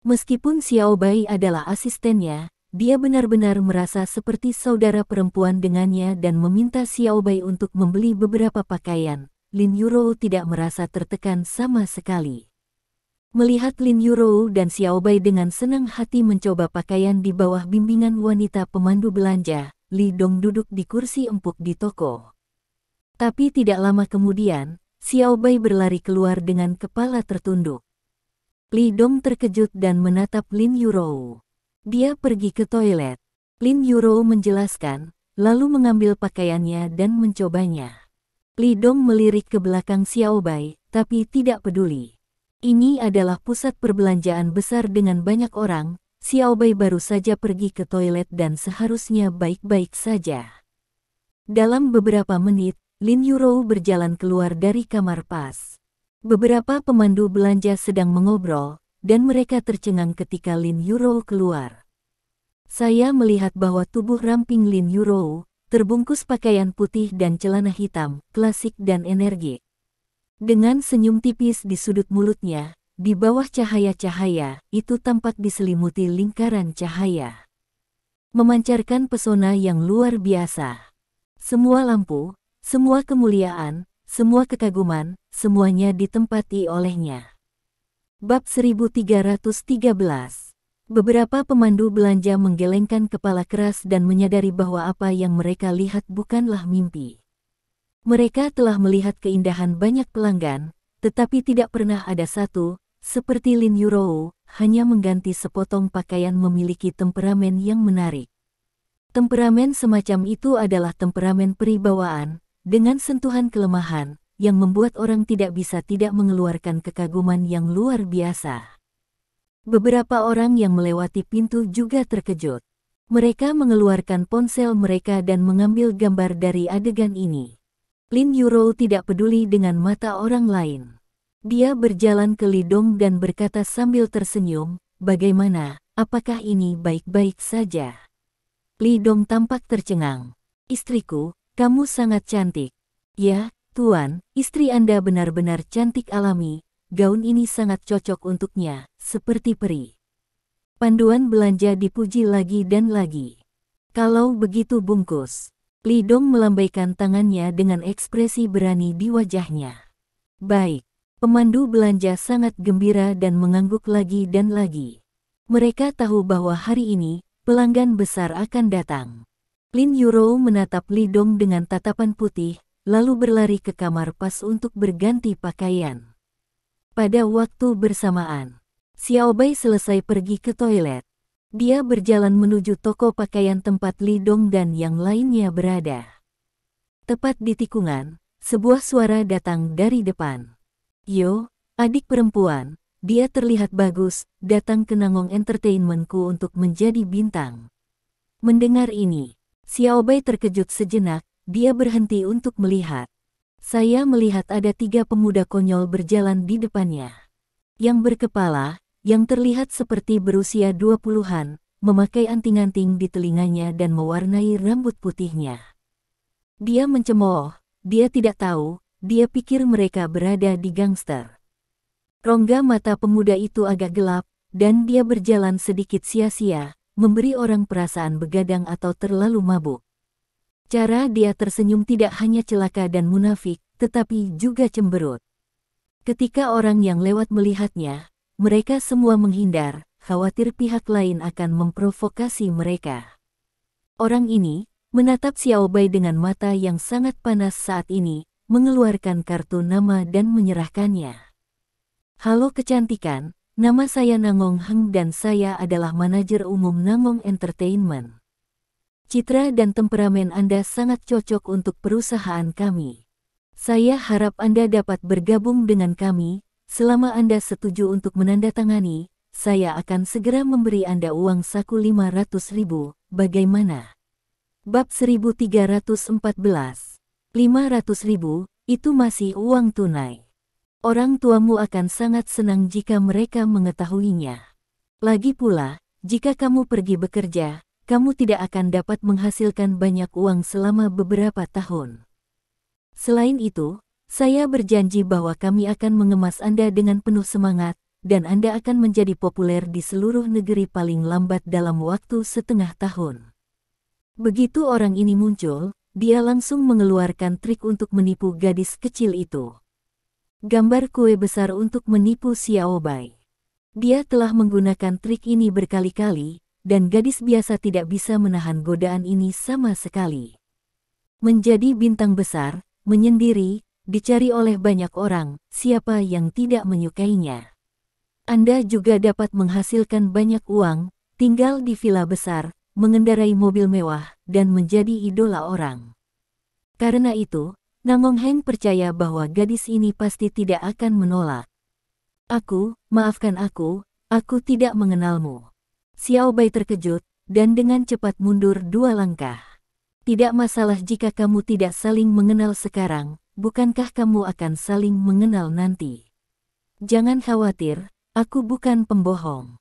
Meskipun Xiao Bai adalah asistennya, dia benar-benar merasa seperti saudara perempuan dengannya dan meminta Xiao Bai untuk membeli beberapa pakaian. Lin Yurou tidak merasa tertekan sama sekali. Melihat Lin Yurou dan Xiao Bai dengan senang hati mencoba pakaian di bawah bimbingan wanita pemandu belanja, Li Dong duduk di kursi empuk di toko. Tapi tidak lama kemudian, Xiao Bai berlari keluar dengan kepala tertunduk. Li Dong terkejut dan menatap Lin Yurou. Dia pergi ke toilet. Lin Yurou menjelaskan, lalu mengambil pakaiannya dan mencobanya. Li Dong melirik ke belakang Xiao Bai, tapi tidak peduli. Ini adalah pusat perbelanjaan besar dengan banyak orang, Xiao Bai baru saja pergi ke toilet dan seharusnya baik-baik saja. Dalam beberapa menit, Lin Yurou berjalan keluar dari kamar pas. Beberapa pemandu belanja sedang mengobrol, dan mereka tercengang ketika Lin Yurou keluar. Saya melihat bahwa tubuh ramping Lin Yurou, terbungkus pakaian putih dan celana hitam, klasik dan energik. Dengan senyum tipis di sudut mulutnya, di bawah cahaya-cahaya, itu tampak diselimuti lingkaran cahaya. Memancarkan pesona yang luar biasa. Semua lampu, semua kemuliaan, semua kekaguman, semuanya ditempati olehnya. Bab 1313. Beberapa pemandu belanja menggelengkan kepala keras dan menyadari bahwa apa yang mereka lihat bukanlah mimpi. Mereka telah melihat keindahan banyak pelanggan, tetapi tidak pernah ada satu, seperti Lin Yurou, hanya mengganti sepotong pakaian memiliki temperamen yang menarik. Temperamen semacam itu adalah temperamen peribawaan, dengan sentuhan kelemahan, yang membuat orang tidak bisa tidak mengeluarkan kekaguman yang luar biasa. Beberapa orang yang melewati pintu juga terkejut. Mereka mengeluarkan ponsel mereka dan mengambil gambar dari adegan ini. Lin Yurou tidak peduli dengan mata orang lain. Dia berjalan ke Li Dong dan berkata sambil tersenyum, "Bagaimana, apakah ini baik-baik saja?" Li Dong tampak tercengang. "Istriku, kamu sangat cantik." "Ya, Tuan, istri Anda benar-benar cantik alami, gaun ini sangat cocok untuknya, seperti peri." Panduan belanja dipuji lagi dan lagi. "Kalau begitu bungkus." Li Dong melambaikan tangannya dengan ekspresi berani di wajahnya. "Baik." Pemandu belanja sangat gembira dan mengangguk lagi dan lagi. Mereka tahu bahwa hari ini, pelanggan besar akan datang. Lin Yurou menatap Li Dong dengan tatapan putih, lalu berlari ke kamar pas untuk berganti pakaian. Pada waktu bersamaan, Xiao Bai selesai pergi ke toilet. Dia berjalan menuju toko pakaian tempat Li Dong dan yang lainnya berada. Tepat di tikungan, sebuah suara datang dari depan. "Yo, adik perempuan, dia terlihat bagus, datang ke Nangong Entertainment-ku untuk menjadi bintang." Mendengar ini, Xiao Bai terkejut sejenak, dia berhenti untuk melihat. Saya melihat ada 3 pemuda konyol berjalan di depannya. Yang berkepala, yang terlihat seperti berusia 20-an, memakai anting-anting di telinganya dan mewarnai rambut putihnya. Dia mencemooh, dia tidak tahu, dia pikir mereka berada di gangster. Rongga mata pemuda itu agak gelap, dan dia berjalan sedikit sia-sia, memberi orang perasaan begadang atau terlalu mabuk. Cara dia tersenyum tidak hanya celaka dan munafik, tetapi juga cemberut. Ketika orang yang lewat melihatnya, mereka semua menghindar, khawatir pihak lain akan memprovokasi mereka. Orang ini menatap Xiao Bai dengan mata yang sangat panas saat ini, mengeluarkan kartu nama dan menyerahkannya. "Halo kecantikan, nama saya Nangong Heng dan saya adalah manajer umum Nangong Entertainment. Citra dan temperamen Anda sangat cocok untuk perusahaan kami. Saya harap Anda dapat bergabung dengan kami. Selama Anda setuju untuk menandatangani, saya akan segera memberi Anda uang saku 500.000, bagaimana?" Bab 1314. 500.000, itu masih uang tunai. Orang tuamu akan sangat senang jika mereka mengetahuinya. Lagi pula, jika kamu pergi bekerja, kamu tidak akan dapat menghasilkan banyak uang selama beberapa tahun. Selain itu, saya berjanji bahwa kami akan mengemas Anda dengan penuh semangat, dan Anda akan menjadi populer di seluruh negeri paling lambat dalam waktu setengah tahun. Begitu orang ini muncul, dia langsung mengeluarkan trik untuk menipu gadis kecil itu. Gambar kue besar untuk menipu Xiaobai. Dia telah menggunakan trik ini berkali-kali, dan gadis biasa tidak bisa menahan godaan ini sama sekali. Menjadi bintang besar, menyendiri, dicari oleh banyak orang, siapa yang tidak menyukainya. Anda juga dapat menghasilkan banyak uang, tinggal di villa besar, mengendarai mobil mewah, dan menjadi idola orang. Karena itu, Nangong Heng percaya bahwa gadis ini pasti tidak akan menolak. Maafkan aku tidak mengenalmu. Xiaobai terkejut, dan dengan cepat mundur 2 langkah. Tidak masalah jika kamu tidak saling mengenal sekarang, bukankah kamu akan saling mengenal nanti? Jangan khawatir, aku bukan pembohong.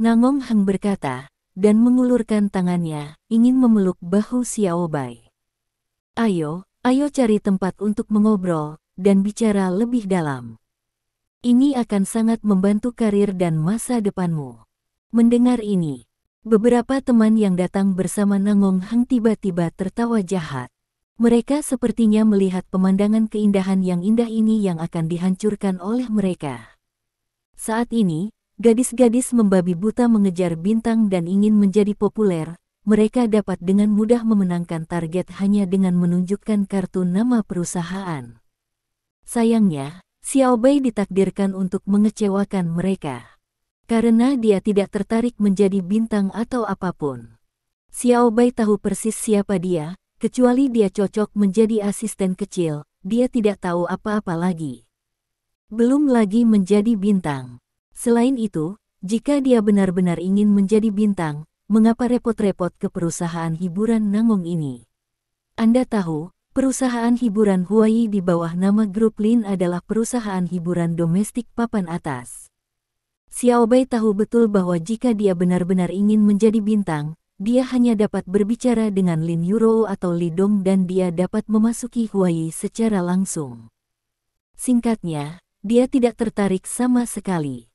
Nangong Heng berkata, dan mengulurkan tangannya, ingin memeluk bahu Xiaobai. Ayo cari tempat untuk mengobrol, dan bicara lebih dalam. Ini akan sangat membantu karir dan masa depanmu. Mendengar ini, beberapa teman yang datang bersama Nangong Heng tiba-tiba tertawa jahat. Mereka sepertinya melihat pemandangan keindahan yang indah ini yang akan dihancurkan oleh mereka. Saat ini, gadis-gadis membabi buta mengejar bintang dan ingin menjadi populer. Mereka dapat dengan mudah memenangkan target hanya dengan menunjukkan kartu nama perusahaan. Sayangnya, Xiaobai ditakdirkan untuk mengecewakan mereka. Karena dia tidak tertarik menjadi bintang atau apapun. Xiaobai tahu persis siapa dia, kecuali dia cocok menjadi asisten kecil, dia tidak tahu apa-apa lagi. Belum lagi menjadi bintang. Selain itu, jika dia benar-benar ingin menjadi bintang, mengapa repot-repot ke perusahaan hiburan Nangong ini? Anda tahu, perusahaan hiburan Huai di bawah nama Grup Lin adalah perusahaan hiburan domestik papan atas. Xiaobai tahu betul bahwa jika dia benar-benar ingin menjadi bintang, dia hanya dapat berbicara dengan Lin Yurou atau Li Dong dan dia dapat memasuki Huai secara langsung. Singkatnya, dia tidak tertarik sama sekali.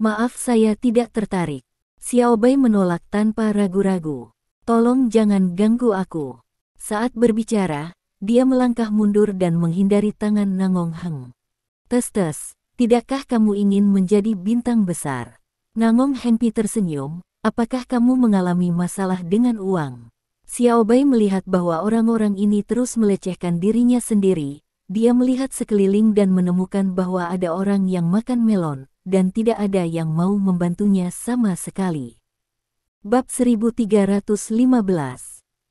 Maaf, saya tidak tertarik. Xiaobai menolak tanpa ragu-ragu. Tolong jangan ganggu aku. Saat berbicara, dia melangkah mundur dan menghindari tangan Nangong Heng. Tes, tidakkah kamu ingin menjadi bintang besar? Nangong Heng tersenyum, apakah kamu mengalami masalah dengan uang? Xiaobai melihat bahwa orang-orang ini terus melecehkan dirinya sendiri. Dia melihat sekeliling dan menemukan bahwa ada orang yang makan melon, dan tidak ada yang mau membantunya sama sekali. Bab 1315.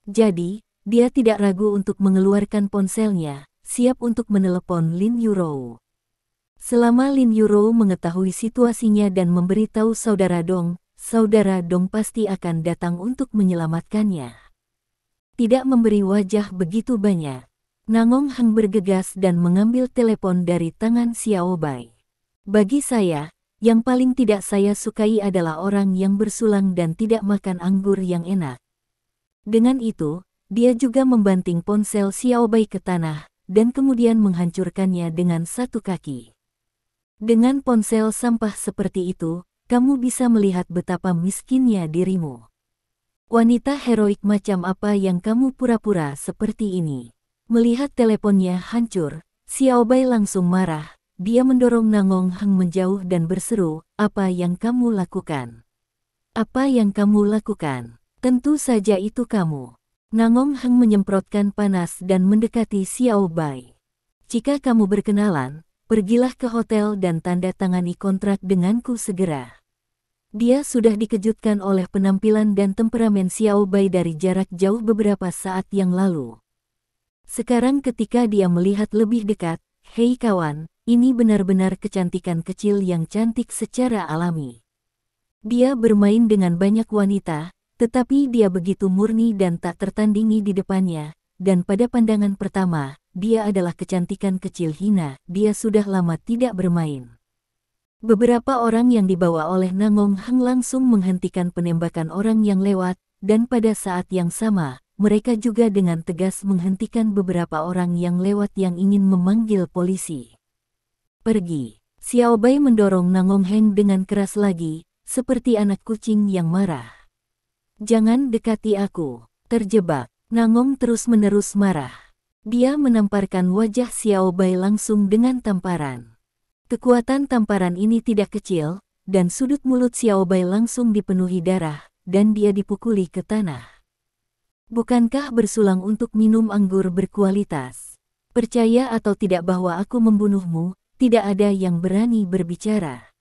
Jadi, dia tidak ragu untuk mengeluarkan ponselnya, siap untuk menelepon Lin Yurou. Selama Lin Yurou mengetahui situasinya dan memberitahu saudara Dong pasti akan datang untuk menyelamatkannya. Tidak memberi wajah begitu banyak, Nangong Heng bergegas dan mengambil telepon dari tangan Xiaobai. Bagi saya, yang paling tidak saya sukai adalah orang yang bersulang dan tidak makan anggur yang enak. Dengan itu, dia juga membanting ponsel Xiaobai ke tanah, dan kemudian menghancurkannya dengan satu kaki. Dengan ponsel sampah seperti itu, kamu bisa melihat betapa miskinnya dirimu. Wanita heroik macam apa yang kamu pura-pura seperti ini? Melihat teleponnya hancur, Xiaobai langsung marah. Dia mendorong Nangong Heng menjauh dan berseru, "Apa yang kamu lakukan? Apa yang kamu lakukan? Tentu saja itu kamu." Nangong Heng menyemprotkan panas dan mendekati Xiaobai. "Jika kamu berkenalan, pergilah ke hotel dan tanda tangani kontrak denganku segera." Dia sudah dikejutkan oleh penampilan dan temperamen Xiaobai dari jarak jauh beberapa saat yang lalu. Sekarang ketika dia melihat lebih dekat, "Hei kawan, ini benar-benar kecantikan kecil yang cantik secara alami." Dia bermain dengan banyak wanita, tetapi dia begitu murni dan tak tertandingi di depannya, dan pada pandangan pertama, dia adalah kecantikan kecil hina, dia sudah lama tidak bermain. Beberapa orang yang dibawa oleh Nangong Heng langsung menghentikan penembakan orang yang lewat, dan pada saat yang sama, mereka juga dengan tegas menghentikan beberapa orang yang lewat yang ingin memanggil polisi. Pergi. Xiao Bai mendorong Nangong Heng dengan keras lagi, seperti anak kucing yang marah. Jangan dekati aku. Terjebak. Nangong terus-menerus marah. Dia menamparkan wajah Xiao Bai langsung dengan tamparan. Kekuatan tamparan ini tidak kecil, dan sudut mulut Xiao Bai langsung dipenuhi darah, dan dia dipukuli ke tanah. Bukankah bersulang untuk minum anggur berkualitas? Percaya atau tidak bahwa aku membunuhmu, tidak ada yang berani berbicara.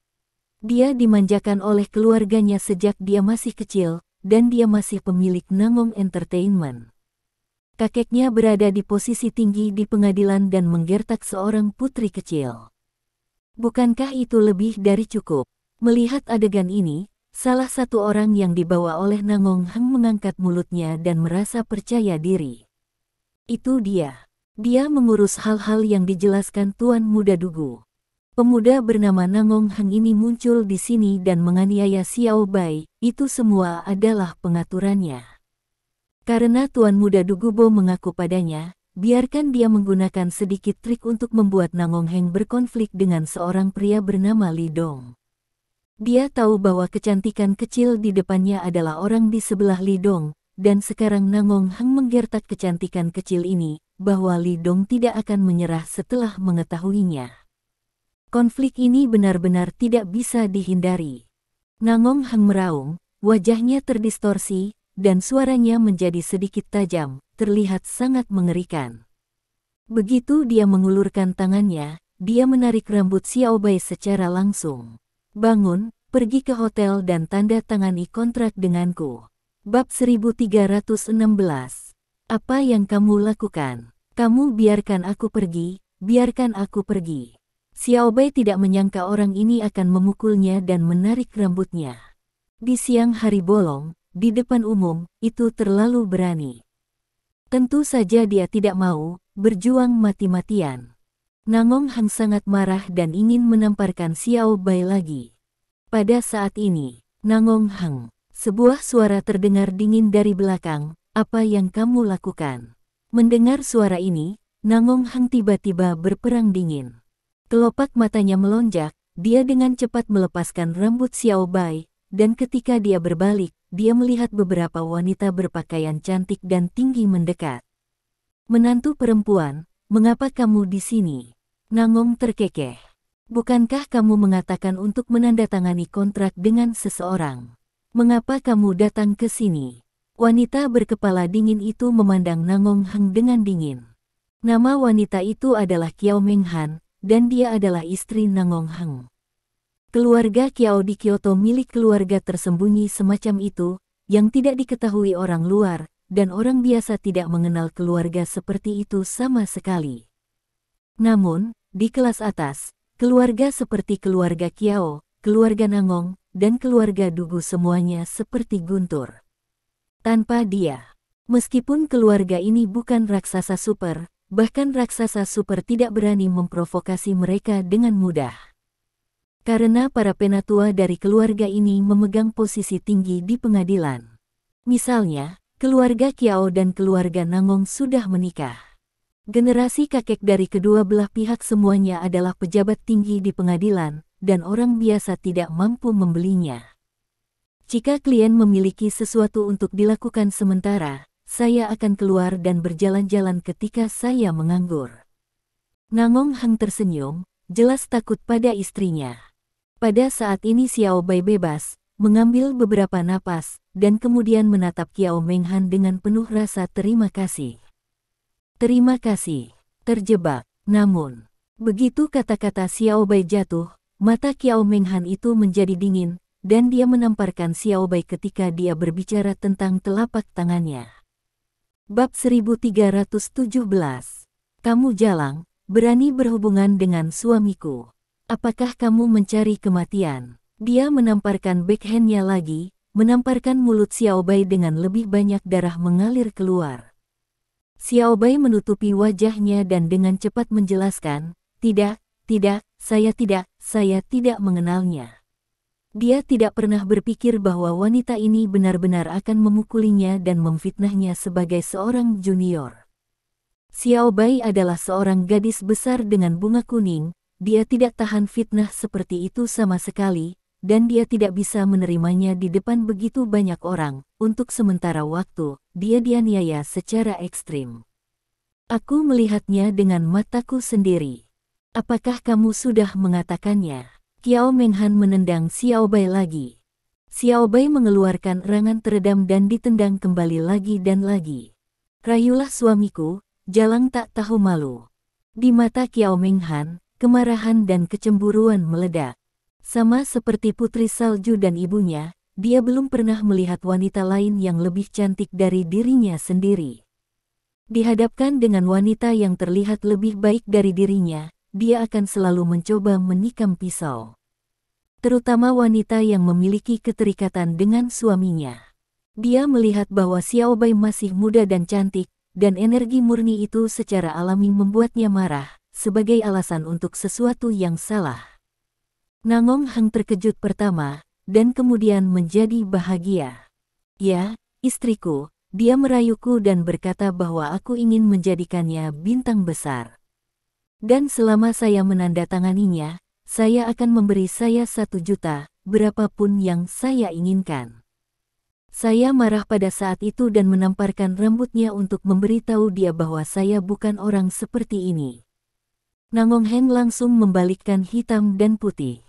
Dia dimanjakan oleh keluarganya sejak dia masih kecil, dan dia masih pemilik Nangong Entertainment. Kakeknya berada di posisi tinggi di pengadilan dan menggertak seorang putri kecil. Bukankah itu lebih dari cukup? Melihat adegan ini, salah satu orang yang dibawa oleh Nangong Heng mengangkat mulutnya dan merasa percaya diri. Itu dia. Dia mengurus hal-hal yang dijelaskan Tuan Muda Dugu. Pemuda bernama Nangong Heng ini muncul di sini dan menganiaya Xiao Bai, itu semua adalah pengaturannya. Karena Tuan Muda Dugubo mengaku padanya, biarkan dia menggunakan sedikit trik untuk membuat Nangong Heng berkonflik dengan seorang pria bernama Li Dong. Dia tahu bahwa kecantikan kecil di depannya adalah orang di sebelah Li Dong, dan sekarang Nangong Heng menggertak kecantikan kecil ini, bahwa Li Dong tidak akan menyerah setelah mengetahuinya. Konflik ini benar-benar tidak bisa dihindari. Nangong Heng meraung, wajahnya terdistorsi, dan suaranya menjadi sedikit tajam, terlihat sangat mengerikan. Begitu dia mengulurkan tangannya, dia menarik rambut Xiao Bai secara langsung. Bangun, pergi ke hotel dan tanda tangani kontrak denganku. Bab 1316. Apa yang kamu lakukan? Kamu biarkan aku pergi, biarkan aku pergi. Xiao Bai tidak menyangka orang ini akan memukulnya dan menarik rambutnya. Di siang hari bolong, di depan umum, itu terlalu berani. Tentu saja dia tidak mau berjuang mati-matian. Nangong Heng sangat marah dan ingin menamparkan Xiao Bai lagi. Pada saat ini, Nangong Heng, sebuah suara terdengar dingin dari belakang, apa yang kamu lakukan? Mendengar suara ini, Nangong Heng tiba-tiba berperang dingin. Kelopak matanya melonjak, dia dengan cepat melepaskan rambut Xiao Bai, dan ketika dia berbalik, dia melihat beberapa wanita berpakaian cantik dan tinggi mendekat. Menantu perempuan, mengapa kamu di sini? Nangong terkekeh. Bukankah kamu mengatakan untuk menandatangani kontrak dengan seseorang? Mengapa kamu datang ke sini? Wanita berkepala dingin itu memandang Nangong Heng dengan dingin. Nama wanita itu adalah Kiao Menghan, dan dia adalah istri Nangong Heng. Keluarga Kiao di Kyoto milik keluarga tersembunyi semacam itu, yang tidak diketahui orang luar, dan orang biasa tidak mengenal keluarga seperti itu sama sekali. Namun, di kelas atas, keluarga seperti keluarga Kiao, keluarga Nangong, dan keluarga Dugu semuanya seperti guntur. Tanpa dia, meskipun keluarga ini bukan raksasa super, bahkan raksasa super tidak berani memprovokasi mereka dengan mudah. Karena para penatua dari keluarga ini memegang posisi tinggi di pengadilan. Misalnya, keluarga Kiao dan keluarga Nangong sudah menikah. Generasi kakek dari kedua belah pihak semuanya adalah pejabat tinggi di pengadilan, dan orang biasa tidak mampu membelinya. Jika klien memiliki sesuatu untuk dilakukan sementara, saya akan keluar dan berjalan-jalan ketika saya menganggur. Nangong Heng tersenyum, jelas takut pada istrinya. Pada saat ini Xiao Bai bebas, mengambil beberapa napas, dan kemudian menatap Kiao Menghan dengan penuh rasa terima kasih. Terima kasih. Terjebak. Namun, begitu kata-kata Xiao Bai jatuh, mata Kiao Menghan itu menjadi dingin, dan dia menamparkan Xiao Bai ketika dia berbicara tentang telapak tangannya. Bab 1317. Kamu jalang, berani berhubungan dengan suamiku. Apakah kamu mencari kematian? Dia menamparkan backhandnya lagi, menamparkan mulut Xiao Bai dengan lebih banyak darah mengalir keluar. Xiao Bai menutupi wajahnya dan dengan cepat menjelaskan, tidak, saya tidak mengenalnya. Dia tidak pernah berpikir bahwa wanita ini benar-benar akan memukulinya dan memfitnahnya sebagai seorang junior. Xiao Bai adalah seorang gadis besar dengan bunga kuning, dia tidak tahan fitnah seperti itu sama sekali, dan dia tidak bisa menerimanya di depan begitu banyak orang. Untuk sementara waktu, dia dianiaya secara ekstrim. Aku melihatnya dengan mataku sendiri. Apakah kamu sudah mengatakannya? Kiao Menghan menendang Xiao Bai lagi. Xiao Bai mengeluarkan erangan teredam dan ditendang kembali lagi dan lagi. Rayulah suamiku, jalang tak tahu malu. Di mata Kiao Menghan, kemarahan dan kecemburuan meledak. Sama seperti putri salju dan ibunya, dia belum pernah melihat wanita lain yang lebih cantik dari dirinya sendiri. Dihadapkan dengan wanita yang terlihat lebih baik dari dirinya, dia akan selalu mencoba menikam pisau. Terutama wanita yang memiliki keterikatan dengan suaminya. Dia melihat bahwa Xiao Bai masih muda dan cantik, dan energi murni itu secara alami membuatnya marah, sebagai alasan untuk sesuatu yang salah. Nangong Heng terkejut pertama, dan kemudian menjadi bahagia. Ya, istriku, dia merayuku dan berkata bahwa aku ingin menjadikannya bintang besar. Dan selama saya menandatanganinya, saya akan memberi saya 1 juta, berapapun yang saya inginkan. Saya marah pada saat itu dan menamparkan rambutnya untuk memberitahu dia bahwa saya bukan orang seperti ini. Nangong Heng langsung membalikkan hitam dan putih.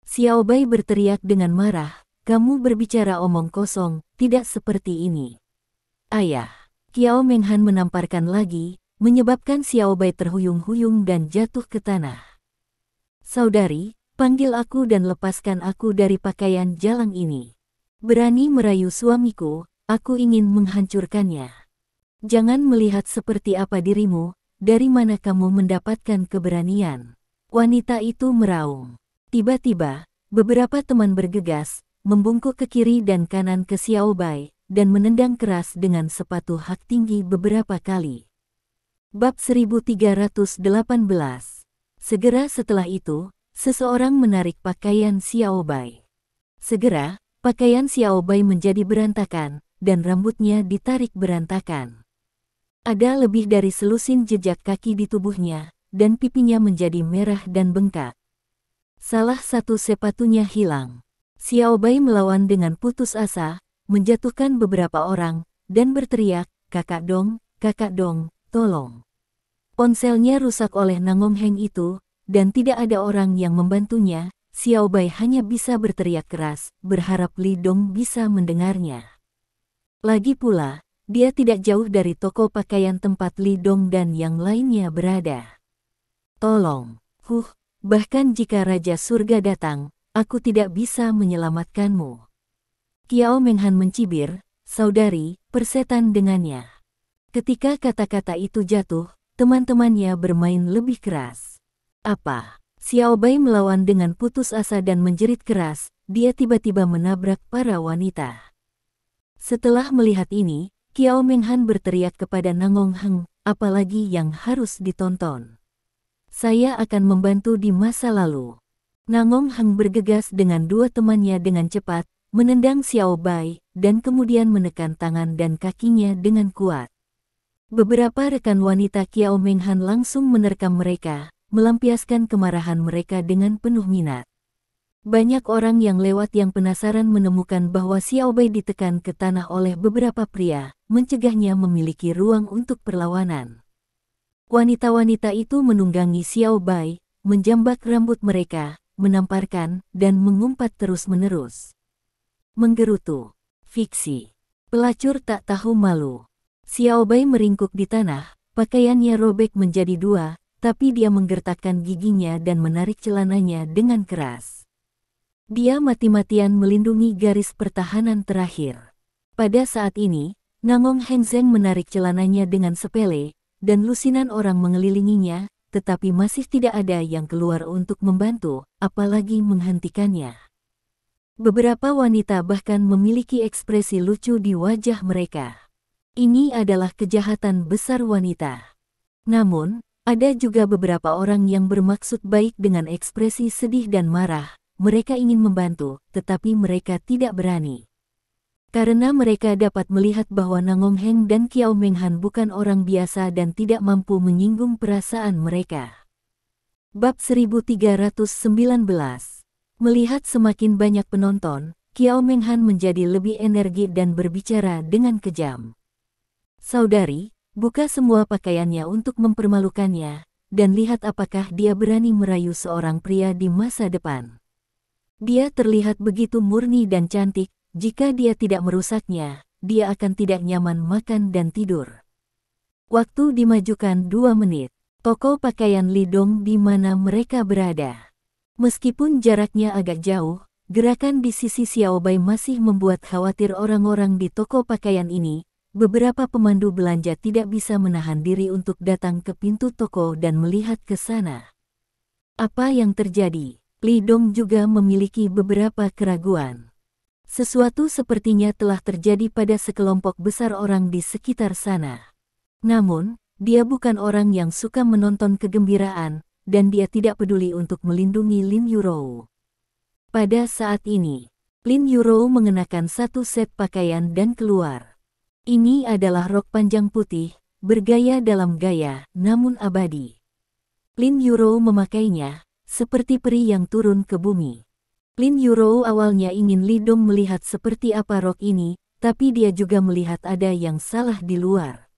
Xiao Bai berteriak dengan marah, kamu berbicara omong kosong, tidak seperti ini. Ayah, Kiao Menghan menamparkan lagi, menyebabkan Xiao Bai terhuyung-huyung dan jatuh ke tanah. Saudari, panggil aku dan lepaskan aku dari pakaian jalang ini. Berani merayu suamiku, aku ingin menghancurkannya. Jangan melihat seperti apa dirimu, dari mana kamu mendapatkan keberanian. Wanita itu meraung. Tiba-tiba, beberapa teman bergegas, membungkuk ke kiri dan kanan ke Xiao Bai, dan menendang keras dengan sepatu hak tinggi beberapa kali. Bab 1318. Segera setelah itu, seseorang menarik pakaian Xiao Bai. Segera, pakaian Xiao Bai menjadi berantakan, dan rambutnya ditarik berantakan. Ada lebih dari selusin jejak kaki di tubuhnya, dan pipinya menjadi merah dan bengkak. Salah satu sepatunya hilang. Xiao Bai melawan dengan putus asa, menjatuhkan beberapa orang, dan berteriak, kakak dong, tolong. Ponselnya rusak oleh Nangong Heng itu, dan tidak ada orang yang membantunya. Xiao Bai hanya bisa berteriak keras, berharap Li Dong bisa mendengarnya. Lagi pula, dia tidak jauh dari toko pakaian tempat Li Dong dan yang lainnya berada. Tolong, bahkan jika Raja Surga datang, aku tidak bisa menyelamatkanmu. Kiao Menghan mencibir, saudari, persetan dengannya. Ketika kata-kata itu jatuh, teman-temannya bermain lebih keras. Apa? Xiao Bai melawan dengan putus asa dan menjerit keras, dia tiba-tiba menabrak para wanita. Setelah melihat ini, Kiao Menghan berteriak kepada Nangong Heng, apalagi yang harus ditonton. Saya akan membantu di masa lalu. Nangong Heng bergegas dengan 2 temannya dengan cepat, menendang Xiao Bai, dan kemudian menekan tangan dan kakinya dengan kuat. Beberapa rekan wanita Kiao Menghan langsung menerkam mereka, melampiaskan kemarahan mereka dengan penuh minat. Banyak orang yang lewat yang penasaran menemukan bahwa Xiao Bai ditekan ke tanah oleh beberapa pria, mencegahnya memiliki ruang untuk perlawanan. Wanita-wanita itu menunggangi Xiao Bai, menjambak rambut mereka, menamparkan, dan mengumpat terus-menerus. Menggerutu. Fiksi. Pelacur tak tahu malu. Xiao Bai meringkuk di tanah, pakaiannya robek menjadi 2, tapi dia menggertakkan giginya dan menarik celananya dengan keras. Dia mati-matian melindungi garis pertahanan terakhir. Pada saat ini, Nangong Heng Zeng menarik celananya dengan sepele, dan lusinan orang mengelilinginya, tetapi masih tidak ada yang keluar untuk membantu, apalagi menghentikannya. Beberapa wanita bahkan memiliki ekspresi lucu di wajah mereka. Ini adalah kejahatan besar wanita. Namun, Ada juga beberapa orang yang bermaksud baik dengan ekspresi sedih dan marah. Mereka ingin membantu, tetapi mereka tidak berani. Karena mereka dapat melihat bahwa Nangong Heng dan Kiao Menghan bukan orang biasa dan tidak mampu menyinggung perasaan mereka. Bab 1319. Melihat semakin banyak penonton, Kiao Menghan menjadi lebih energi dan berbicara dengan kejam. Saudari, buka semua pakaiannya untuk mempermalukannya, dan lihat apakah dia berani merayu seorang pria di masa depan. Dia terlihat begitu murni dan cantik, jika dia tidak merusaknya, dia akan tidak nyaman makan dan tidur. Waktu dimajukan 2 menit. Toko pakaian Lidong di mana mereka berada. Meskipun jaraknya agak jauh, gerakan di sisi Xiaobai masih membuat khawatir orang-orang di toko pakaian ini. Beberapa pemandu belanja tidak bisa menahan diri untuk datang ke pintu toko dan melihat ke sana. Apa yang terjadi? Lidong juga memiliki beberapa keraguan. Sesuatu sepertinya telah terjadi pada sekelompok besar orang di sekitar sana. Namun, dia bukan orang yang suka menonton kegembiraan, dan dia tidak peduli untuk melindungi Lin Yurou. Pada saat ini, Lin Yurou mengenakan satu set pakaian dan keluar. Ini adalah rok panjang putih, bergaya dalam gaya, namun abadi. Lin Yurou memakainya, seperti peri yang turun ke bumi. Lin Yurou awalnya ingin Lidong melihat seperti apa rok ini, tapi dia juga melihat ada yang salah di luar.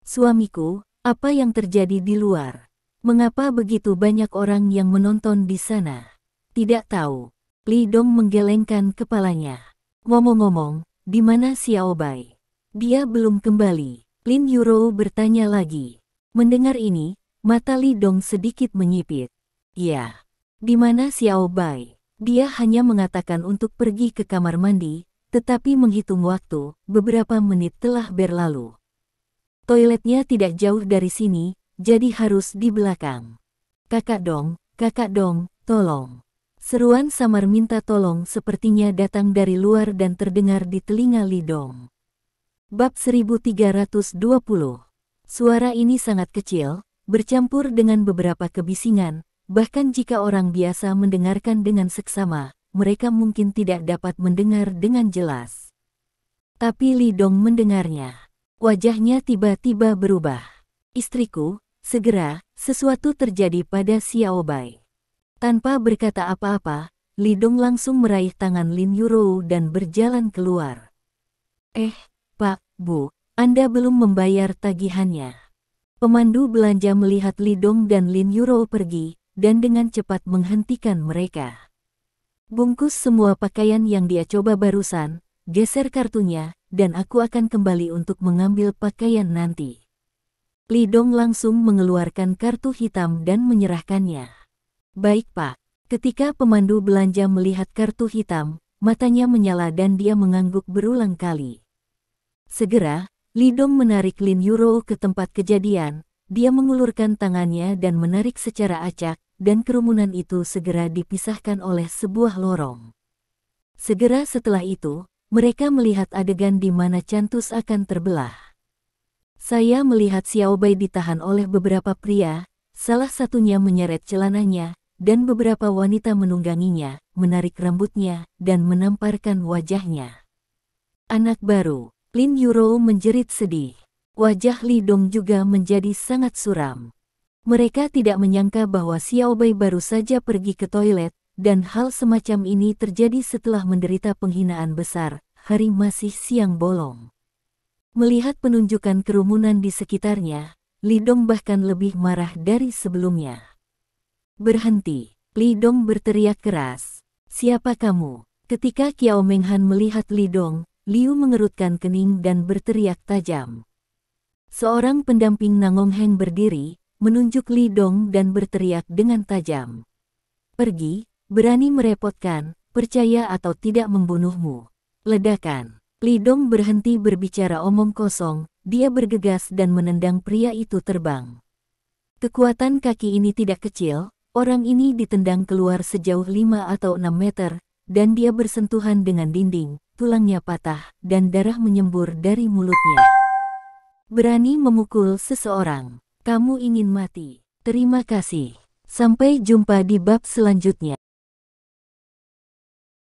Suamiku, apa yang terjadi di luar? Mengapa begitu banyak orang yang menonton di sana? Tidak tahu. Lidong menggelengkan kepalanya. Ngomong-ngomong, di mana Xiaobai? Dia belum kembali. Lin Yurou bertanya lagi. Mendengar ini, mata Lidong sedikit menyipit. Ya, di mana Xiaobai? Dia hanya mengatakan untuk pergi ke kamar mandi, tetapi menghitung waktu, beberapa menit telah berlalu. Toiletnya tidak jauh dari sini, jadi harus di belakang. Kakak dong, tolong. Seruan samar minta tolong sepertinya datang dari luar dan terdengar di telinga Lidong. Bab 1320. Suara ini sangat kecil, bercampur dengan beberapa kebisingan, bahkan jika orang biasa mendengarkan dengan seksama, mereka mungkin tidak dapat mendengar dengan jelas. Tapi Lidong mendengarnya. Wajahnya tiba-tiba berubah. Istriku, segera, sesuatu terjadi pada Xiaobai. Tanpa berkata apa-apa, Lidong langsung meraih tangan Lin Yurou dan berjalan keluar. Pak, Bu, Anda belum membayar tagihannya. Pemandu belanja melihat Lidong dan Lin Yurou pergi, dan dengan cepat menghentikan mereka. Bungkus semua pakaian yang dia coba barusan, geser kartunya, dan aku akan kembali untuk mengambil pakaian nanti. Lidong langsung mengeluarkan kartu hitam dan menyerahkannya. Baik Pak. Ketika pemandu belanja melihat kartu hitam, matanya menyala dan dia mengangguk berulang kali. Segera, Lidong menarik Lin Yurou ke tempat kejadian, dia mengulurkan tangannya dan menarik secara acak, dan kerumunan itu segera dipisahkan oleh sebuah lorong. Segera setelah itu, mereka melihat adegan di mana Cantus akan terbelah. Saya melihat Xiaobai ditahan oleh beberapa pria, salah satunya menyeret celananya, dan beberapa wanita menungganginya, menarik rambutnya, dan menamparkan wajahnya. Anak baru. Lin Yurou menjerit sedih. Wajah Lidong juga menjadi sangat suram. Mereka tidak menyangka bahwa Xiaobai baru saja pergi ke toilet, dan hal semacam ini terjadi setelah menderita penghinaan besar, hari masih siang bolong. Melihat penunjukan kerumunan di sekitarnya, Lidong bahkan lebih marah dari sebelumnya. Berhenti, Lidong berteriak keras. Siapa kamu? Ketika Kiao Menghan melihat Lidong, Liu mengerutkan kening dan berteriak tajam. Seorang pendamping Nangong Heng berdiri, menunjuk Lidong dan berteriak dengan tajam. Pergi, berani merepotkan, percaya atau tidak membunuhmu. Ledakan. Lidong berhenti berbicara omong kosong, dia bergegas dan menendang pria itu terbang. Kekuatan kaki ini tidak kecil, orang ini ditendang keluar sejauh 5 atau 6 meter, dan dia bersentuhan dengan dinding, tulangnya patah, dan darah menyembur dari mulutnya. Berani memukul seseorang. Kamu ingin mati. Terima kasih. Sampai jumpa di bab selanjutnya.